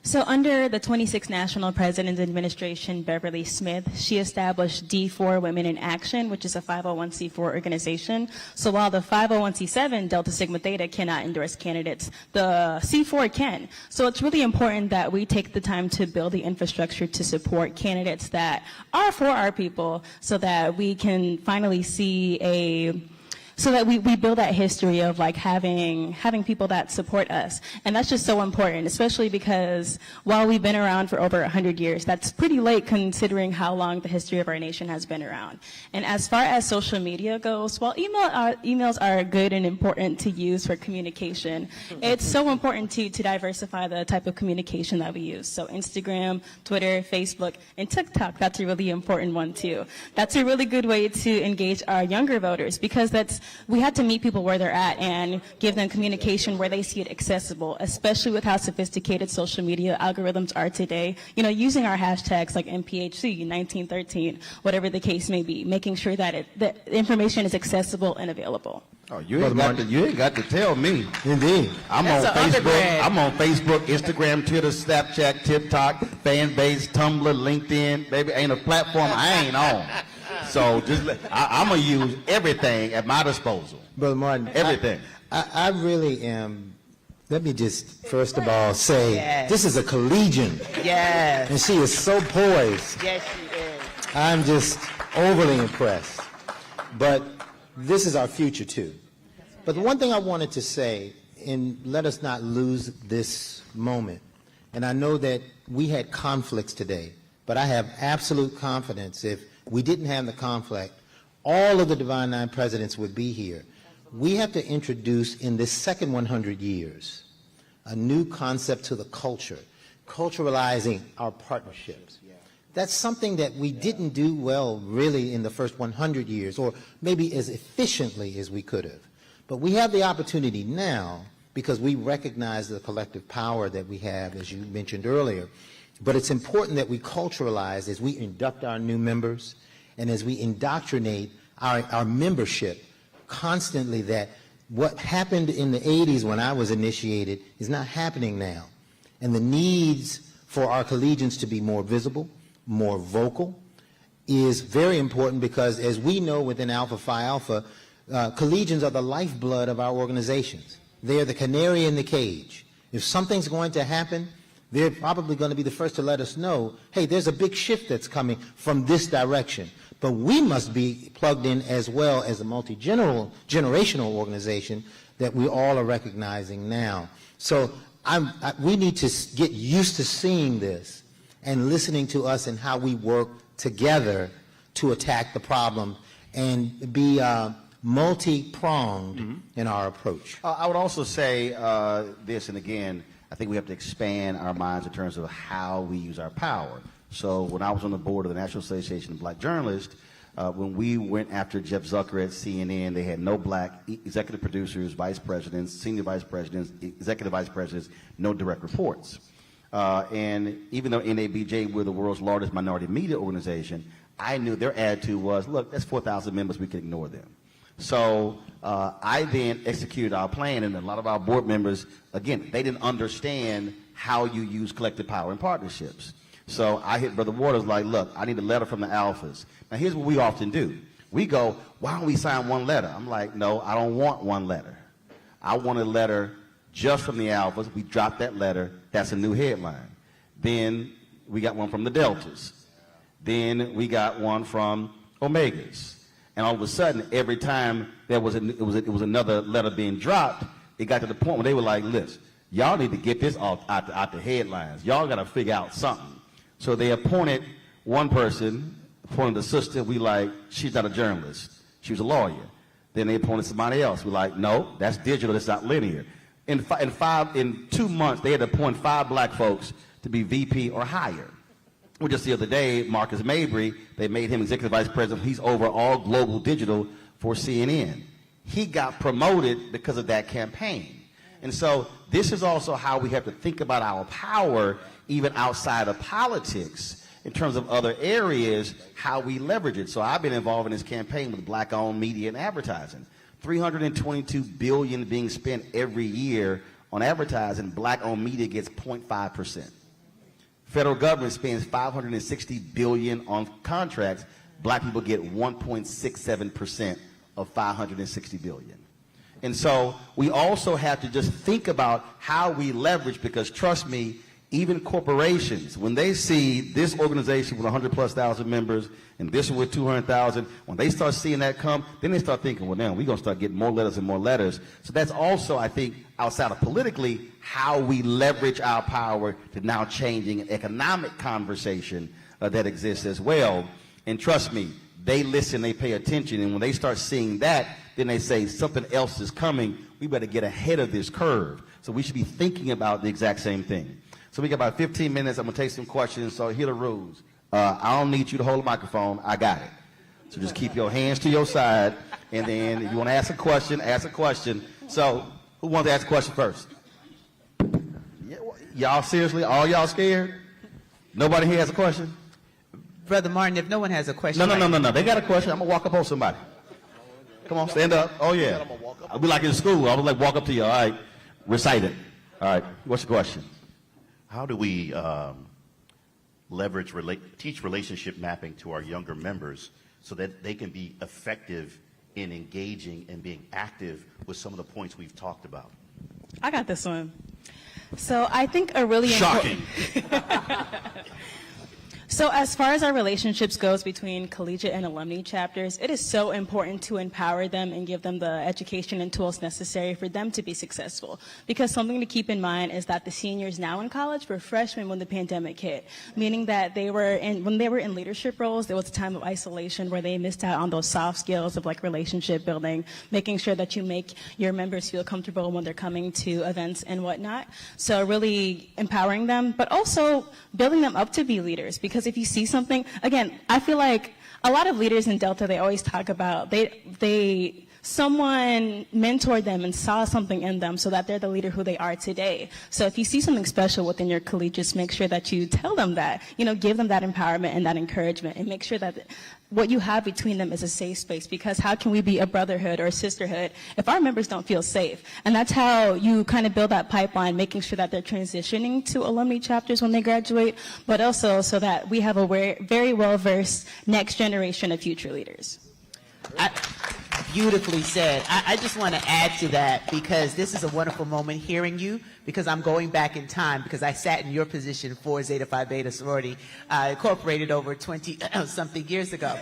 So under the 26th National President's Administration, Beverly Smith, she established D4 Women in Action, which is a 501c4 organization. So while the 501c7, Delta Sigma Theta, cannot endorse candidates, the C4 can. So it's really important that we take the time to build the infrastructure to support candidates that are for our people, so that we can finally see so that we build that history of like having people that support us. And that's just so important, especially because while we've been around for over 100 years, that's pretty late considering how long the history of our nation has been around. And as far as social media goes, while emails are good and important to use for communication, it's so important to diversify the type of communication that we use. So Instagram, Twitter, Facebook, and TikTok, that's a really important one too. That's a really good way to engage our younger voters, because we have to meet people where they're at and give them communication where they see it accessible, especially with how sophisticated social media algorithms are today. Using our hashtags like MPHC, 1913, whatever the case may be, making sure that the information is accessible and available.
Oh, you ain't got to tell me.
Indeed.
I'm on Facebook, Instagram, Twitter, Snapchat, TikTok, Fanbase, Tumblr, LinkedIn. Baby, ain't a platform I ain't on. So I'm going to use everything at my disposal.
Brother Martin,
everything.
I really am. Let me just first of all say, This is a collegian.
Yes.
And she is so poised.
Yes, she is.
I'm just overly impressed. But this is our future too. But the one thing I wanted to say, and let us not lose this moment, and I know that we had conflicts today, but I have absolute confidence if we didn't have the conflict, all of the Divine Nine presidents would be here. We have to introduce in this second 100 years a new concept to the culture, culturalizing our partnerships. That's something that we didn't do well really in the first 100 years, or maybe as efficiently as we could have. But we have the opportunity now, because we recognize the collective power that we have, as you mentioned earlier, But it's important that we culturalize as we induct our new members and as we indoctrinate our membership constantly that what happened in the 80s when I was initiated is not happening now. And the needs for our collegians to be more visible, more vocal, is very important because, as we know within Alpha Phi Alpha, collegians are the lifeblood of our organizations. They are the canary in the cage. If something's going to happen, they're probably going to be the first to let us know, hey, there's a big shift that's coming from this direction. But we must be plugged in as well as a multi-generational organization that we all are recognizing now. So we need to get used to seeing this and listening to us and how we work together to attack the problem and be multi-pronged in our approach.
I would also say this, and again, I think we have to expand our minds in terms of how we use our power. So when I was on the board of the National Association of Black Journalists, when we went after Jeff Zucker at CNN, they had no black executive producers, vice presidents, senior vice presidents, executive vice presidents, no direct reports. And even though NABJ, we're the world's largest minority media organization, I knew their attitude was, look, that's 4,000 members, we can ignore them. So I then executed our plan, and a lot of our board members, again, they didn't understand how you use collective power and partnerships. So I hit Brother Waters like, look, I need a letter from the alphas. Now here's what we often do. We go, why don't we sign one letter? I'm like, no, I don't want one letter. I want a letter just from the alphas. We drop that letter. That's a new headline. Then we got one from the deltas. Then we got one from omegas. And all of a sudden, every time there was it was another letter being dropped, it got to the point where they were like, listen, y'all need to get this out the headlines. Y'all got to figure out something. So they appointed one person, appointed a sister. We like, she's not a journalist. She was a lawyer. Then they appointed somebody else. We're like, no, that's digital. That's not linear. In 2 months, they had to appoint 5 black folks to be VP or higher. Well, just the other day, Marcus Mabry, they made him executive vice president. He's over all global digital for CNN. He got promoted because of that campaign. And so this is also how we have to think about our power, even outside of politics, in terms of other areas, how we leverage it. So I've been involved in this campaign with black-owned media and advertising. $322 billion being spent every year on advertising. Black-owned media gets 0.5%. Federal government spends $560 billion on contracts. Black people get 1.67% of $560 billion. And so we also have to just think about how we leverage, because trust me, even corporations, when they see this organization with 100,000+ members and this one with 200,000, when they start seeing that come, then they start thinking, well, now we're going to start getting more letters and more letters. So that's also, I think, outside of politically, how we leverage our power to now changing an economic conversation that exists as well. And trust me, they listen, they pay attention, and when they start seeing that, then they say something else is coming. We better get ahead of this curve. So we should be thinking about the exact same thing. So we got about 15 minutes. I'm going to take some questions. So here are the rules. I don't need you to hold a microphone. I got it. So just keep your hands to your side, and then if you want to ask a question, ask a question. So who wants to ask a question first? Y'all seriously? All y'all scared? Nobody here has a question?
Brother Martin, if no one has a question.
No. They got a question. I'm going to walk up on somebody. Come on, stand up. Oh, yeah. I'll be like in school. I would like walk up to you. All right. Recite it. All right. What's the question?
How do we teach relationship mapping to our younger members so that they can be effective in engaging and being active with some of the points we've talked about?
I got this one. So I think a really
Shocking.
So as far as our relationships goes between collegiate and alumni chapters, it is so important to empower them and give them the education and tools necessary for them to be successful. Because something to keep in mind is that the seniors now in college were freshmen when the pandemic hit, meaning that when they were in leadership roles, there was a time of isolation where they missed out on those soft skills of like relationship building, making sure that you make your members feel comfortable when they're coming to events and whatnot. So really empowering them, but also building them up to be leaders. Because if you see something, again, I feel like a lot of leaders in Delta, they always talk about, they someone mentored them and saw something in them so that they're the leader who they are today. So if you see something special within your collegiates, make sure that you tell them that, give them that empowerment and that encouragement, and make sure that what you have between them is a safe space, because how can we be a brotherhood or a sisterhood if our members don't feel safe? And that's how you kind of build that pipeline, making sure that they're transitioning to alumni chapters when they graduate, but also so that we have a very well-versed next generation of future leaders.
Beautifully said. I just want to add to that, because this is a wonderful moment hearing you, because I'm going back in time, because I sat in your position for Zeta Phi Beta sorority, incorporated over 20-something years ago.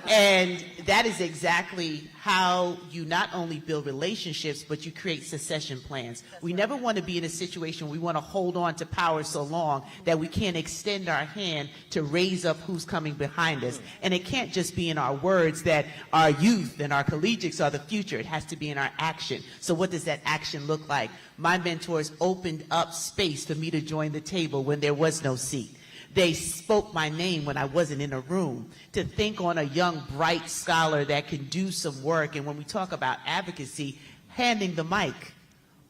And that is exactly how you not only build relationships, but you create succession plans. We never want to be in a situation where we want to hold on to power so long that we can't extend our hand to raise up who's coming behind us. And it can't just be in our words that our youth and our collegiates are the future. It has to be in our action. So what does that action look like? My mentors opened up space for me to join the table when there was no seat. They spoke my name when I wasn't in a room, to think on a young, bright scholar that can do some work. And when we talk about advocacy, handing the mic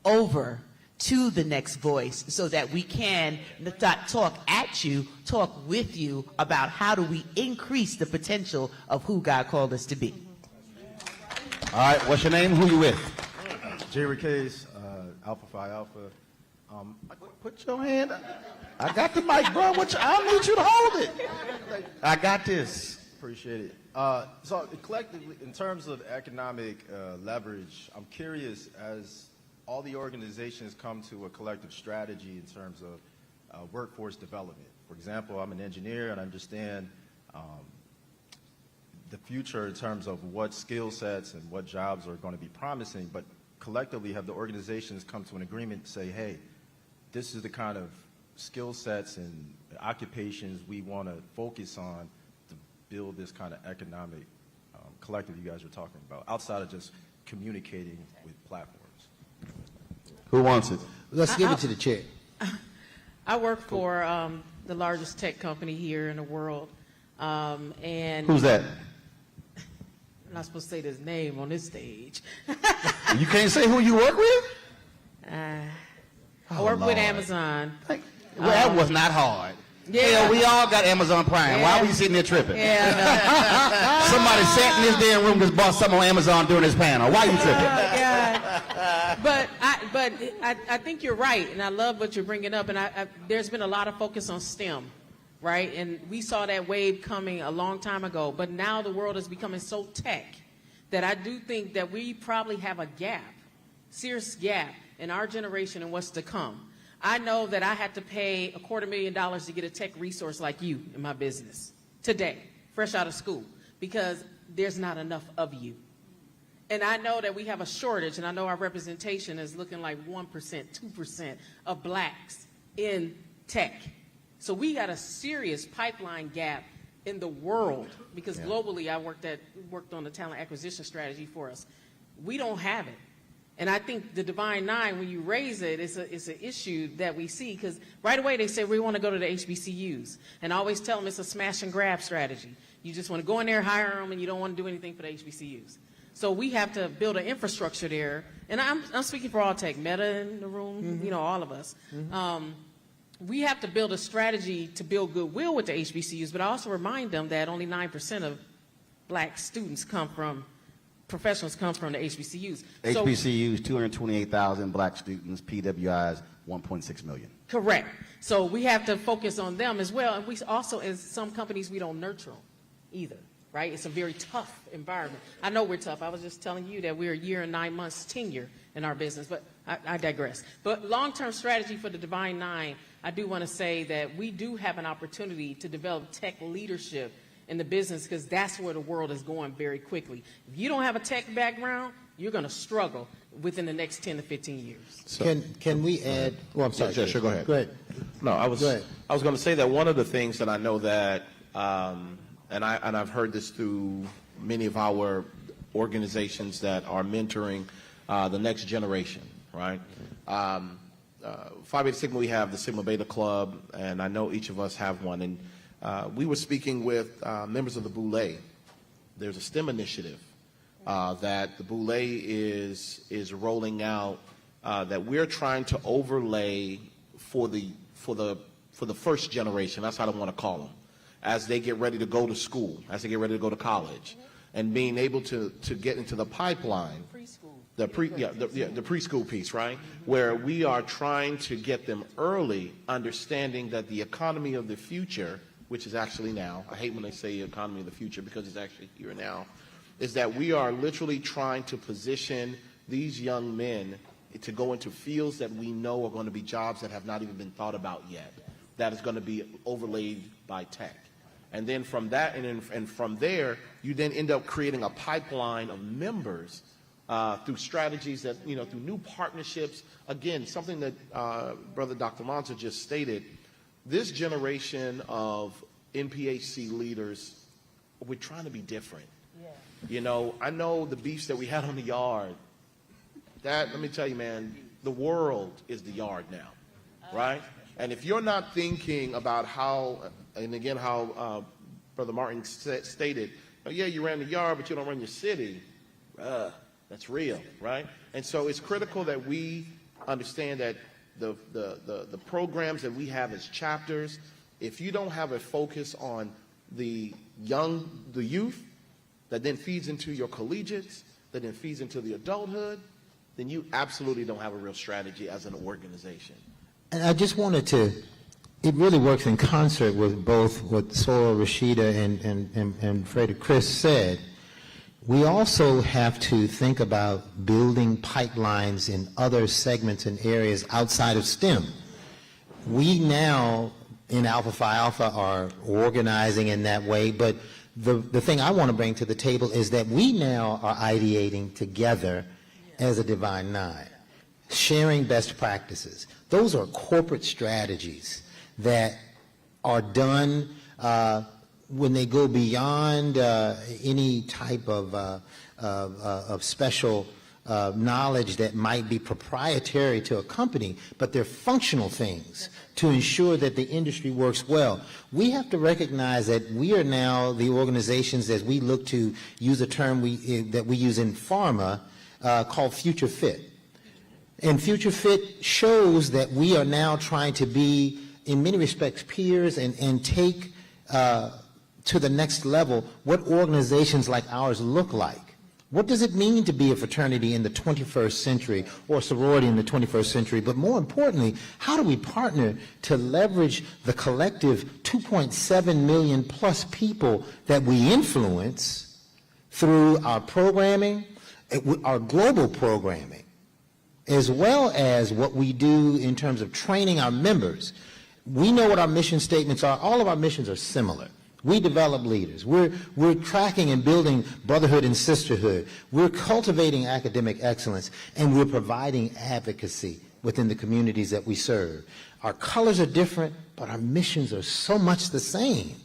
over to the next voice so that we can not talk at you, talk with you about how do we increase the potential of who God called us to be.
All right, what's your name? Who you with?
Jerry Case, Alpha Phi Alpha.
Put your hand up. I got the mic, bro. I need you to hold it. I got this.
Appreciate it. So collectively, in terms of economic leverage, I'm curious, as all the organizations come to a collective strategy in terms of workforce development. For example, I'm an engineer and I understand the future in terms of what skill sets and what jobs are going to be promising, but collectively have the organizations come to an agreement to say, hey, this is the kind of skill sets and occupations we want to focus on to build this kind of economic collective you guys are talking about, outside of just communicating with platforms.
Who wants it?
Let's give it to the chair.
I work for the largest tech company here in the world. And
Who's that?
I'm not supposed to say his name on this stage.
You can't say who you work with?
I work with Amazon.
Well, that was not hard.
Yeah.
Hell, we all got Amazon Prime.
Yeah.
Why are we sitting there tripping?
Yeah,
Somebody sat in this damn room just bought something on Amazon during this panel. Why are you tripping?
But I think you're right, and I love what you're bringing up. And there's been a lot of focus on STEM, right? And we saw that wave coming a long time ago. But now the world is becoming so tech that I do think that we probably have a gap, serious gap in our generation and what's to come. I know that I had to pay $250,000 to get a tech resource like you in my business today, fresh out of school, because there's not enough of you. And I know that we have a shortage, and I know our representation is looking like 1%, 2% of blacks in tech. So we got a serious pipeline gap in the world, because globally I worked on the talent acquisition strategy for us. We don't have it. And I think the Divine Nine, when you raise it, it's an issue that we see, because right away they say we want to go to the HBCUs. And I always tell them it's a smash and grab strategy. You just want to go in there, hire them, and you don't want to do anything for the HBCUs. So we have to build an infrastructure there. And I'm speaking for all tech, Meta in the room, all of us. We have to build a strategy to build goodwill with the HBCUs, but I also remind them that only 9% of black students professionals come from the HBCUs.
HBCUs, 228,000 black students, PWIs, 1.6 million.
Correct. So we have to focus on them as well. And we also, as some companies, we don't nurture them either, right? It's a very tough environment. I know we're tough. I was just telling you that we're a year and 9 months tenure in our business, but I digress. But long-term strategy for the Divine Nine, I do want to say that we do have an opportunity to develop tech leadership in the business, because that's where the world is going very quickly. If you don't have a tech background, you're going to struggle within the next 10 to 15 years.
So, can we add?
Well, I'm sorry. Sure, go ahead.
Go ahead.
No, I was
Go ahead.
going to say that one of the things that I know that, and I've heard this through many of our organizations that are mentoring the next generation, right? Phi Beta Sigma, we have the Sigma Beta Club, and I know each of us have one. And we were speaking with members of the Boule. There's a STEM initiative that the Boule is rolling out, that we're trying to overlay for the first generation. That's how I want to call them, as they get ready to go to school, as they get ready to go to college, and being able to get into the pipeline. The preschool piece, right? Where we are trying to get them early, understanding that the economy of the future, which is actually now, I hate when they say economy of the future because it's actually here now, is that we are literally trying to position these young men to go into fields that we know are going to be jobs that have not even been thought about yet, that is going to be overlaid by tech. And then from that, and from there, you then end up creating a pipeline of members through strategies that, through new partnerships. Again, something that Brother Dr. Monza just stated, this generation of NPHC leaders, we're trying to be different. Yeah. I know the beefs that we had on the yard. Let me tell you, man, the world is the yard now, right? And if you're not thinking about how, and again, how Brother Martin stated, oh, yeah, you ran the yard, but you don't run your city. That's real, right? And so it's critical that we understand that the programs that we have as chapters, if you don't have a focus on the youth, that then feeds into your collegiates, that then feeds into the adulthood, then you absolutely don't have a real strategy as an organization.
And I just wanted to, it really works in concert with both what Sora, Rashida, and Freddie Chris said. We also have to think about building pipelines in other segments and areas outside of STEM. We now, in Alpha Phi Alpha, are organizing in that way, but the thing I want to bring to the table is that we now are ideating together as a Divine Nine, sharing best practices. Those are corporate strategies that are done when they go beyond any type of special knowledge that might be proprietary to a company, but they're functional things to ensure that the industry works well. We have to recognize that we are now the organizations, as we look to use a term that we use in pharma called Future Fit. And Future Fit shows that we are now trying to be, in many respects, peers and take to the next level what organizations like ours look like. What does it mean to be a fraternity in the 21st century or a sorority in the 21st century? But more importantly, how do we partner to leverage the collective 2.7 million plus people that we influence through our programming, our global programming, as well as what we do in terms of training our members? We know what our mission statements are. All of our missions are similar. We develop leaders. We're tracking and building brotherhood and sisterhood. We're cultivating academic excellence, and we're providing advocacy within the communities that we serve. Our colors are different, but our missions are so much the same.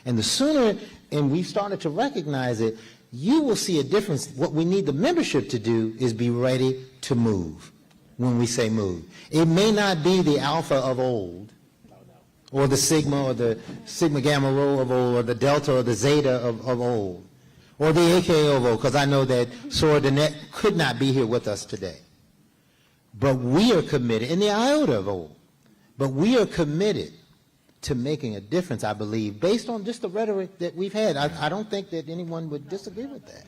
And the sooner, and we've started to recognize it, you will see a difference. What we need the membership to do is be ready to move when we say move. It may not be the Alpha of old, or the Sigma, or the Sigma Gamma Rho of old, or the Delta or the Zeta of old, or the AKA of old, because I know that Sora Danette could not be here with us today. But we are committed, and the Iota of old, but we are committed to making a difference, I believe, based on just the rhetoric that we've had. I don't think that anyone would disagree with that.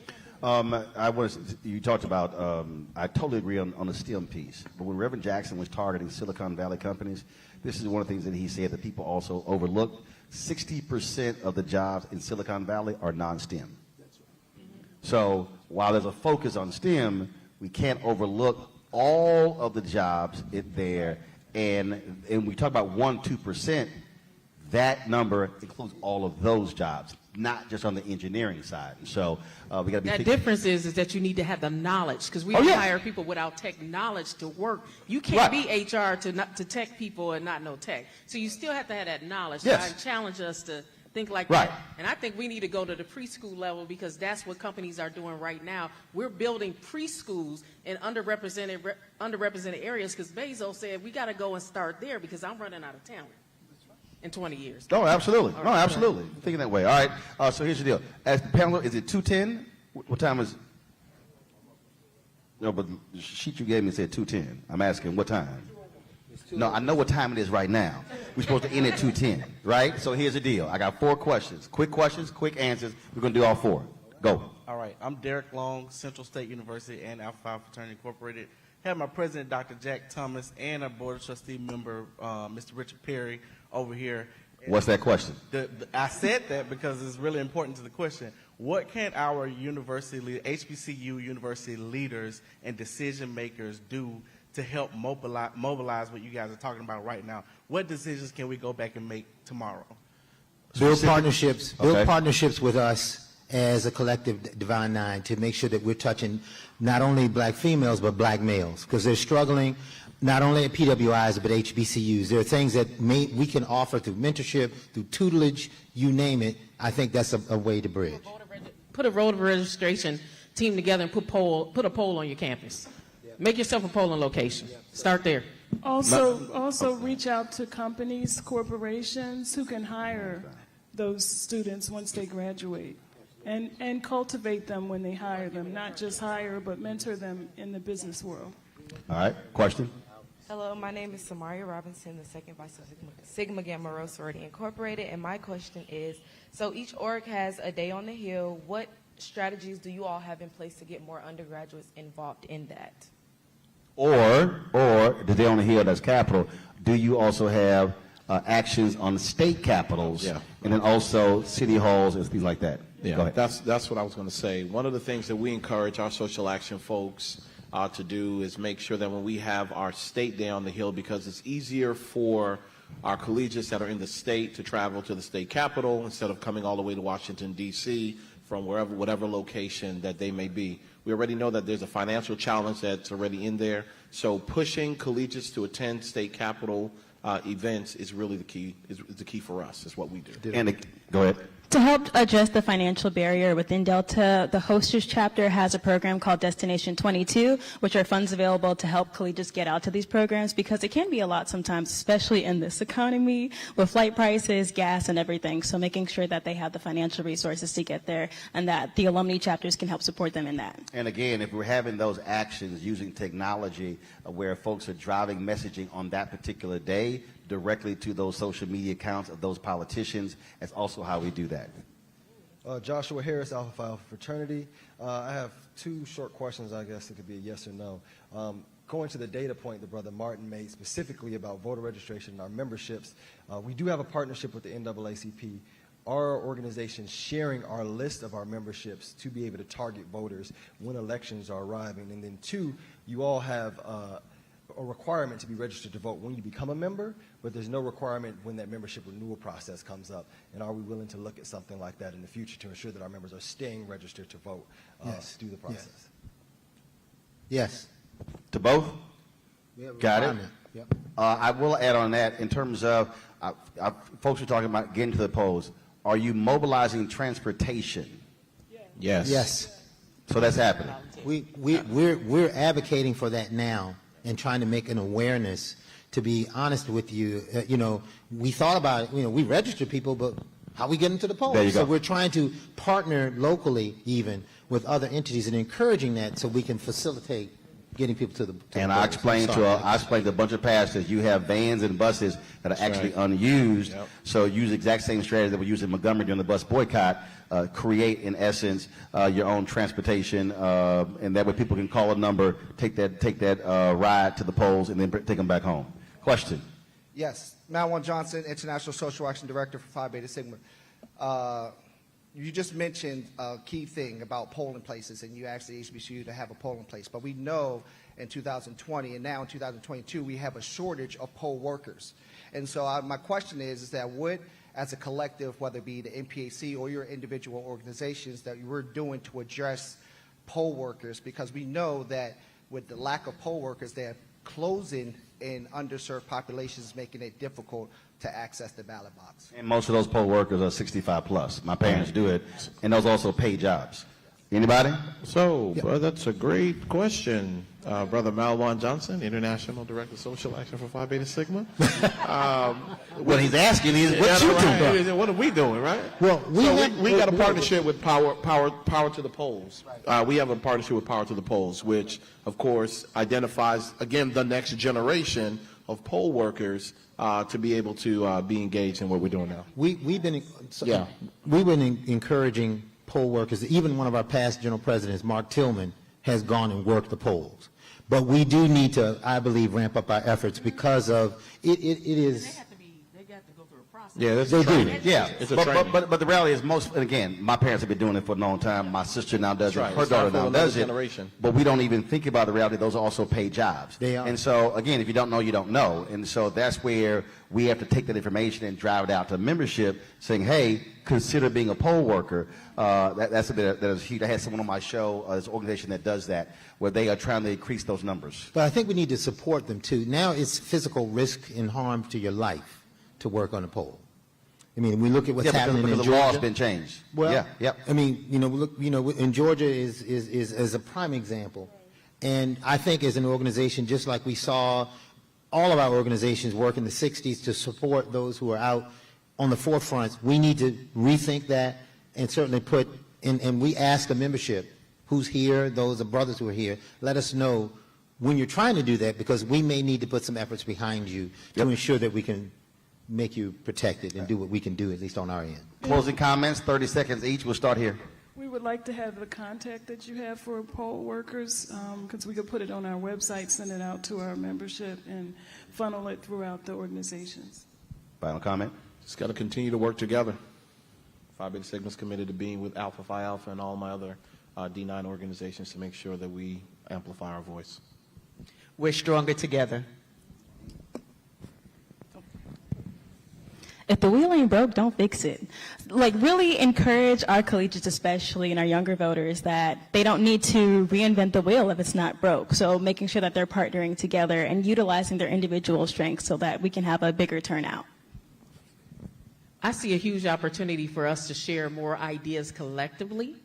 You talked about, I totally agree on the STEM piece, but when Reverend Jackson was targeting Silicon Valley companies, this is one of the things that he said that people also overlook. 60% of the jobs in Silicon Valley are non-STEM. So while there's a focus on STEM, we can't overlook all of the jobs there. And we talk about 1-2%, that number includes all of those jobs, not just on the engineering side. So we got to be.
That difference is that you need to have the knowledge, because we hire people without tech knowledge to work. You can't be HR to tech people and not know tech. So you still have to have that knowledge.
Yes.
So I challenge us to think like that. And I think we need to go to the preschool level, because that's what companies are doing right now. We're building preschools in underrepresented areas, because Bezos said we got to go and start there because I'm running out of talent in 20 years.
No, absolutely. No, absolutely. I'm thinking that way. All right. So here's the deal. As the panel, is it 2:10? What time is it? No, but the sheet you gave me said 2:10. I'm asking what time? No, I know what time it is right now. We're supposed to end at 2:10, right? So here's the deal. I got 4 questions, quick answers. We're going to do all 4. Go.
All right, I'm Derek Long, Central State University and Alpha Phi Fraternity Incorporated. Have my president, Dr. Jack Thomas, and our board of trustee member, Mr. Richard Perry, over here.
What's that question?
I said that because it's really important to the question. What can our university, HBCU university leaders and decision makers do to help mobilize what you guys are talking about right now? What decisions can we go back and make tomorrow?
Build partnerships with us as a collective Divine Nine to make sure that we're touching not only black females but black males, because they're struggling not only at PWIs but HBCUs. There are things that we can offer through mentorship, through tutelage, you name it. I think that's a way to bridge.
Put a voter registration team together and put a poll on your campus. Make yourself a polling location. Start there.
Also reach out to companies, corporations who can hire those students once they graduate, and cultivate them when they hire them. Not just hire, but mentor them in the business world.
All right, question?
Hello, my name is Samaria Robinson, the second vice of Sigma Gamma Rho Sorority Incorporated, and my question is, so each org has a day on the Hill. What strategies do you all have in place to get more undergraduates involved in that?
Or the day on the Hill, that's capital, do you also have actions on the state capitals and then also city halls and things like that?
Yeah,
go ahead.
That's what I was going to say. One of the things that we encourage our social action folks to do is make sure that when we have our state day on the Hill, because it's easier for our collegiates that are in the state to travel to the state capitol instead of coming all the way to Washington, D.C. from whatever location that they may be. We already know that there's a financial challenge that's already in there. So pushing collegiates to attend state capitol events is really the key. Is the key for us. Is what we do.
And go ahead.
To help address the financial barrier within Delta, the Hosters chapter has a program called Destination 22, which are funds available to help collegiates get out to these programs, because it can be a lot sometimes, especially in this economy with flight prices, gas, and everything. So making sure that they have the financial resources to get there and that the alumni chapters can help support them in that.
And again, if we're having those actions using technology where folks are driving messaging on that particular day directly to those social media accounts of those politicians, that's also how we do that.
Joshua Harris, Alpha Phi Fraternity. I have 2 short questions, I guess it could be a yes or no. Going to the data point that Brother Martin made specifically about voter registration and our memberships, we do have a partnership with the NAACP. Our organization sharing our list of our memberships to be able to target voters when elections are arriving. And then 2, you all have a requirement to be registered to vote when you become a member, but there's no requirement when that membership renewal process comes up. And are we willing to look at something like that in the future to ensure that our members are staying registered to vote through the process?
Yes.
To both? Got it.
Yep.
I will add on that in terms of folks are talking about getting to the polls. Are you mobilizing transportation?
Yes.
Yes.
So that's happening.
We're advocating for that now and trying to make an awareness. To be honest with you, we thought about it. We register people, but how we get into the polls?
There you go.
So we're trying to partner locally, even with other entities, and encouraging that so we can facilitate getting people to the.
And I explained to a bunch of pastors, you have vans and buses that are actually unused.
Yep.
So use the exact same strategy that we used in Montgomery during the bus boycott. Create, in essence, your own transportation, and that way people can call a number, take that ride to the polls, and then take them back home. Question?
Yes. Malwan Johnson, International Social Action Director for Phi Beta Sigma. You just mentioned a key thing about polling places, and you asked the HBCU to have a polling place. But we know in 2020 and now in 2022, we have a shortage of poll workers. And so my question is that what, as a collective, whether it be the MPAC or your individual organizations, that we're doing to address poll workers, because we know that with the lack of poll workers, they're closing in underserved populations, making it difficult to access the ballot box.
And most of those poll workers are 65 plus. My parents do it, and those also pay jobs.
Anybody?
So, that's a great question. Brother Malwan Johnson, International Director of Social Action for Phi Beta Sigma.
What he's asking is, what you doing?
What are we doing, right?
Well, we got a partnership with Power to the Polls. We have a partnership with Power to the Polls, which, of course, identifies, again, the next generation of poll workers to be able to be engaged in what we're doing now.
We've been encouraging poll workers. Even one of our past general presidents, Mark Tillman, has gone and worked the polls. But we do need to, I believe, ramp up our efforts because of it is.
They got to go through a process.
Yeah, that's
They do.
training.
Yeah,
It's a training.
but the reality is most, and again, my parents have been doing it for a long time. My sister now does
That's
it.
right.
Her
It's
daughter
not for
now
another
does it.
generation.
But we don't even think about the reality. Those are also paid jobs.
They are.
And so, again, if you don't know, you don't know. And so that's where we have to take that information and drive it out to membership, saying, hey, consider being a poll worker. That's a bit that is huge. I had someone on my show, this organization that does that, where they are trying to increase those numbers.
But I think we need to support them too. Now it's physical risk and harm to your life to work on a poll. I mean, we look at what's happening
because
in
the
Georgia.
law's been changed.
Well,
yeah, yep.
I mean, look, in Georgia is a prime example, and I think as an organization, just like we saw all of our organizations work in the '60s to support those who are out on the forefront, we need to rethink that and certainly put in. And we ask the membership who's here, those are brothers who are here, let us know when you're trying to do that, because we may need to put some efforts behind you to ensure that we can make you protected and do what we can do, at least on our end.
Closing comments, 30 seconds each. We'll start here.
We would like to have the contact that you have for poll workers, because we could put it on our website, send it out to our membership, and funnel it throughout the organizations.
Final comment?
Just got to continue to work together. Phi Beta Sigma is committed to being with Alpha Phi Alpha and all my other D9 organizations to make sure that we amplify our voice.
We're stronger together.
If the wheel ain't broke, don't fix it. Like, really encourage our collegiates, especially, and our younger voters, that they don't need to reinvent the wheel if it's not broke. So making sure that they're partnering together and utilizing their individual strengths so that we can have a bigger turnout.
I see a huge opportunity for us to share more ideas collectively,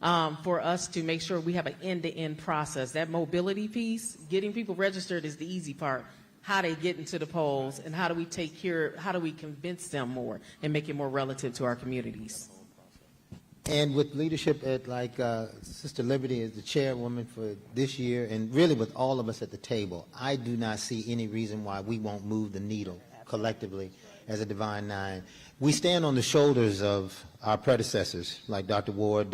for us to make sure we have an end-to-end process. That mobility piece, getting people registered, is the easy part. How they get into the polls, and how do we convince them more and make it more relative to our communities.
And with leadership at Sister Liberty as the chairwoman for this year, and really with all of us at the table, I do not see any reason why we won't move the needle collectively as a Divine Nine. We stand on the shoulders of our predecessors, like Dr. Ward,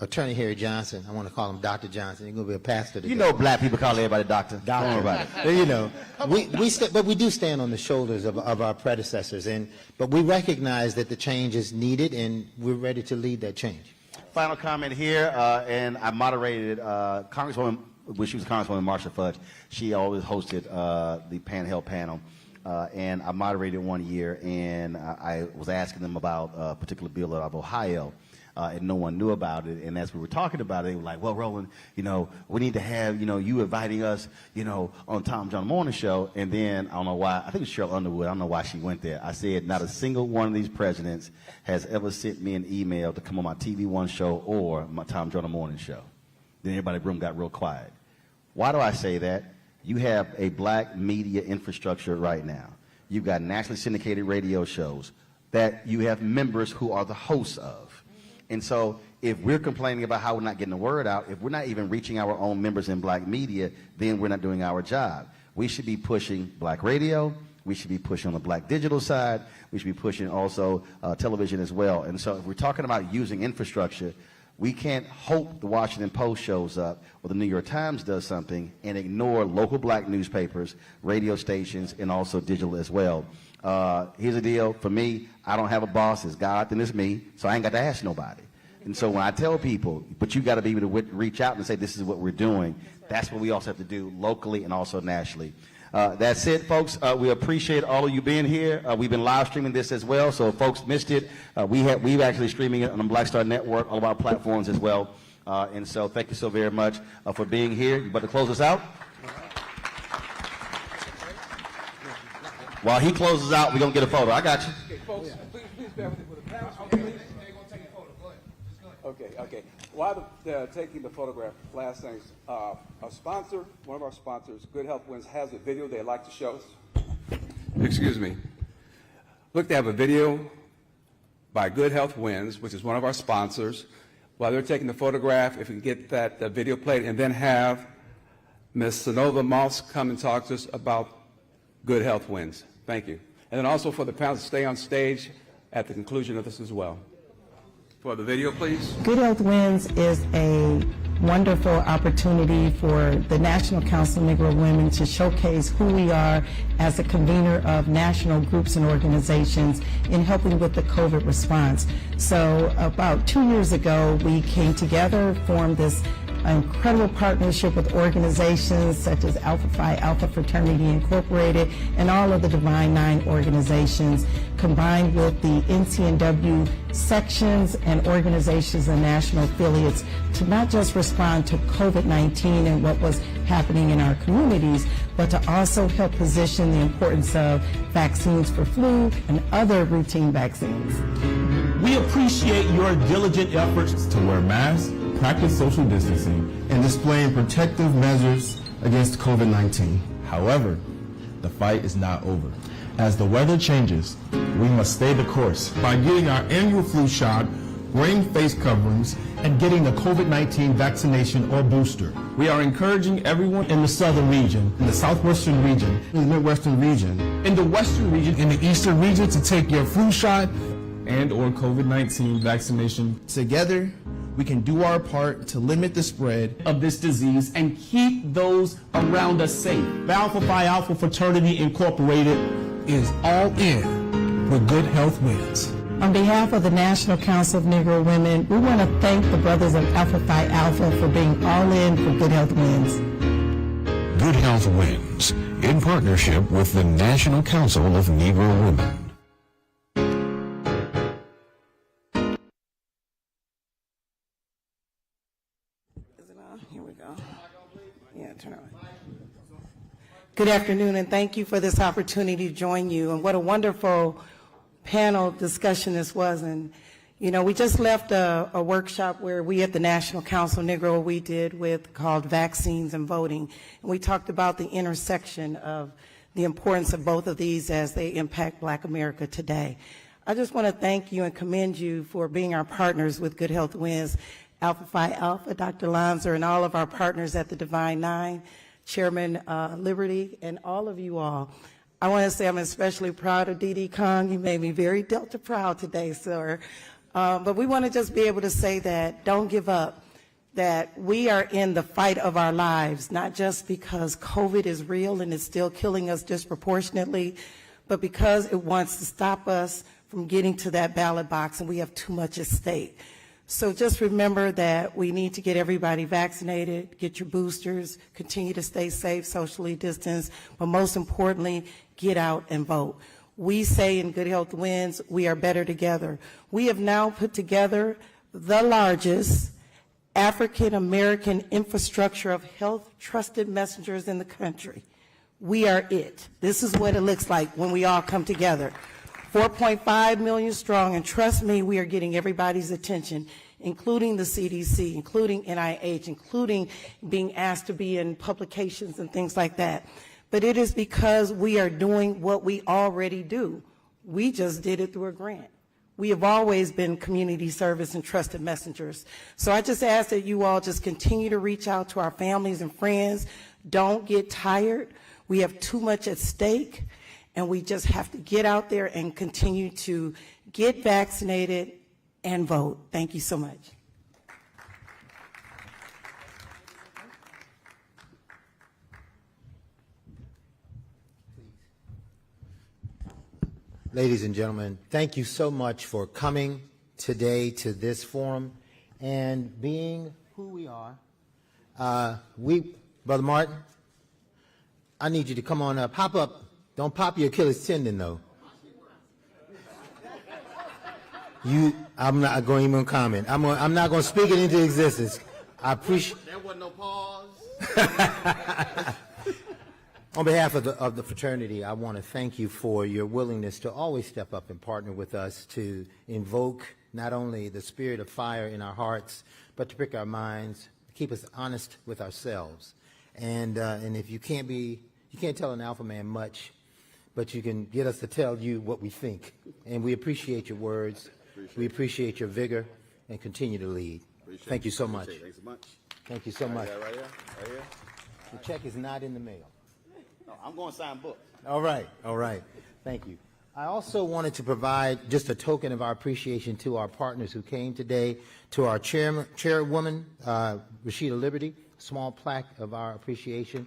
Attorney Harry Johnson. I want to call him Dr. Johnson. He's going to be a pastor today.
You know black people call everybody doctor. Don't worry about it.
But we do stand on the shoulders of our predecessors, but we recognize that the change is needed, and we're ready to lead that change.
Final comment here, and I moderated Congresswoman, when she was Congresswoman Marsha Fudge. She always hosted the handheld panel, and I moderated one year, and I was asking them about a particular bill out of Ohio. And no one knew about it. And as we were talking about it, they were like, well, Roland, we need to have, you inviting us, on Tom John Morning Show. And then, I don't know why, I think it was Cheryl Underwood, I don't know why she went there. I said, not a single one of these presidents has ever sent me an email to come on my TV One show or my Tom John Morning Show. Then everybody in the room got real quiet. Why do I say that? You have a black media infrastructure right now. You've got nationally syndicated radio shows that you have members who are the hosts of. And so if we're complaining about how we're not getting the word out, if we're not even reaching our own members in black media, then we're not doing our job. We should be pushing black radio. We should be pushing on the black digital side. We should be pushing also television as well. And so if we're talking about using infrastructure, we can't hope the Washington Post shows up or the New York Times does something and ignore local black newspapers, radio stations, and also digital as well. Here's the deal. For me, I don't have a boss. It's God, then it's me. So I ain't got to ask nobody. And so when I tell people, but you got to be able to reach out and say, this is what we're doing, that's what we also have to do locally and also nationally. That's it, folks. We appreciate all of you being here. We've been live streaming this as well. So if folks missed it, we've actually streaming it on the Black Star Network, all of our platforms as well. And so thank you so very much for being here. You about to close us out? While he closes out, we're going to get a photo. I got you.
Okay, folks, please bear with me for the panel. Okay, they're going to take a photo. Go ahead. Just go Okay. While they're taking the photograph, last things, our sponsor, one of our sponsors, Good Health Wins, has a video they'd like to show us. Excuse me. Look, they have a video by Good Health Wins, which is one of our sponsors. While they're taking the photograph, if we can get that video played, and then have Ms. Sonova Moss come and talk to us about Good Health Wins. Thank you. And then also for the panelists to stay on stage at the conclusion of this as well. For the video, please.
Good Health Wins is a wonderful opportunity for the National Council of Negro Women to showcase who we are as a convener of national groups and organizations in helping with the COVID response. So about 2 years ago, we came together, formed this incredible partnership with organizations such as Alpha Phi Alpha Fraternity Incorporated and all of the Divine Nine organizations, combined with the NCNW sections and organizations and national affiliates, to not just respond to COVID-19 and what was happening in our communities, but to also help position the importance of vaccines for flu and other routine vaccines.
We appreciate your diligent efforts to wear masks, practice social distancing, and displaying protective measures against COVID-19. However, the fight is not over. As the weather changes, we must stay the course by getting our annual flu shot, wearing face coverings, and getting the COVID-19 vaccination or booster. We are encouraging everyone in the southern region, in the southwestern region, in the midwestern region, in the western region, in the eastern region to take your flu shot and or COVID-19 vaccination. Together, we can do our part to limit the spread of this disease and keep those around us safe. Alpha Phi Alpha Fraternity Incorporated is all in with Good Health Wins.
On behalf of the National Council of Negro Women, we want to thank the brothers of Alpha Phi Alpha for being all in for Good Health Wins.
Good Health Wins, in partnership with the National Council of Negro Women.
Here we go. Yeah, turn on. Good afternoon, and thank you for this opportunity to join you. And what a wonderful panel discussion this was. And, you know, we just left a workshop where we at the National Council of Negro, we did with called Vaccines and Voting. And we talked about the intersection of the importance of both of these as they impact Black America today. I just want to thank you and commend you for being our partners with Good Health Wins. Alpha Phi Alpha, Dr. Lanza, and all of our partners at the Divine Nine, Chairman Liberty, and all of you all. I want to say I'm especially proud of Dede Kong. You made me very Delta proud today, sir. But we want to just be able to say that don't give up, that we are in the fight of our lives, not just because COVID is real and it's still killing us disproportionately, but because it wants to stop us from getting to that ballot box and we have too much at stake. So just remember that we need to get everybody vaccinated, get your boosters, continue to stay safe, socially distanced, but most importantly, get out and vote. We say in Good Health Wins, we are better together. We have now put together the largest African American infrastructure of health trusted messengers in the country. We are it. This is what it looks like when we all come together. 4.5 million strong, and trust me, we are getting everybody's attention, including the CDC, including NIH, including being asked to be in publications and things like that. But it is because we are doing what we already do. We just did it through a grant. We have always been community service and trusted messengers. So I just ask that you all just continue to reach out to our families and friends. Don't get tired. We have too much at stake. And we just have to get out there and continue to get vaccinated and vote. Thank you so much.
Ladies and gentlemen, thank you so much for coming today to this forum and being who we are. Brother Martin, I need you to come on up. Hop up. Don't pop your Achilles tendon, though. I'm not going to even comment. I'm not going to speak it into existence. I appreciate.
There wasn't no pause.
On behalf of the fraternity, I want to thank you for your willingness to always step up and partner with us to invoke not only the spirit of fire in our hearts, but to prick our minds, keep us honest with ourselves. And if you can't tell an alpha man much, but you can get us to tell you what we think. And we appreciate your words. We appreciate your vigor, and continue to lead. Thank you so much.
Thanks so much.
Thank you so much.
Right here, right here.
The check is not in the mail.
No, I'm going to sign books.
All right, all right. Thank you. I also wanted to provide just a token of our appreciation to our partners who came today, to our chairwoman, Rashida Liberty, small plaque of our appreciation.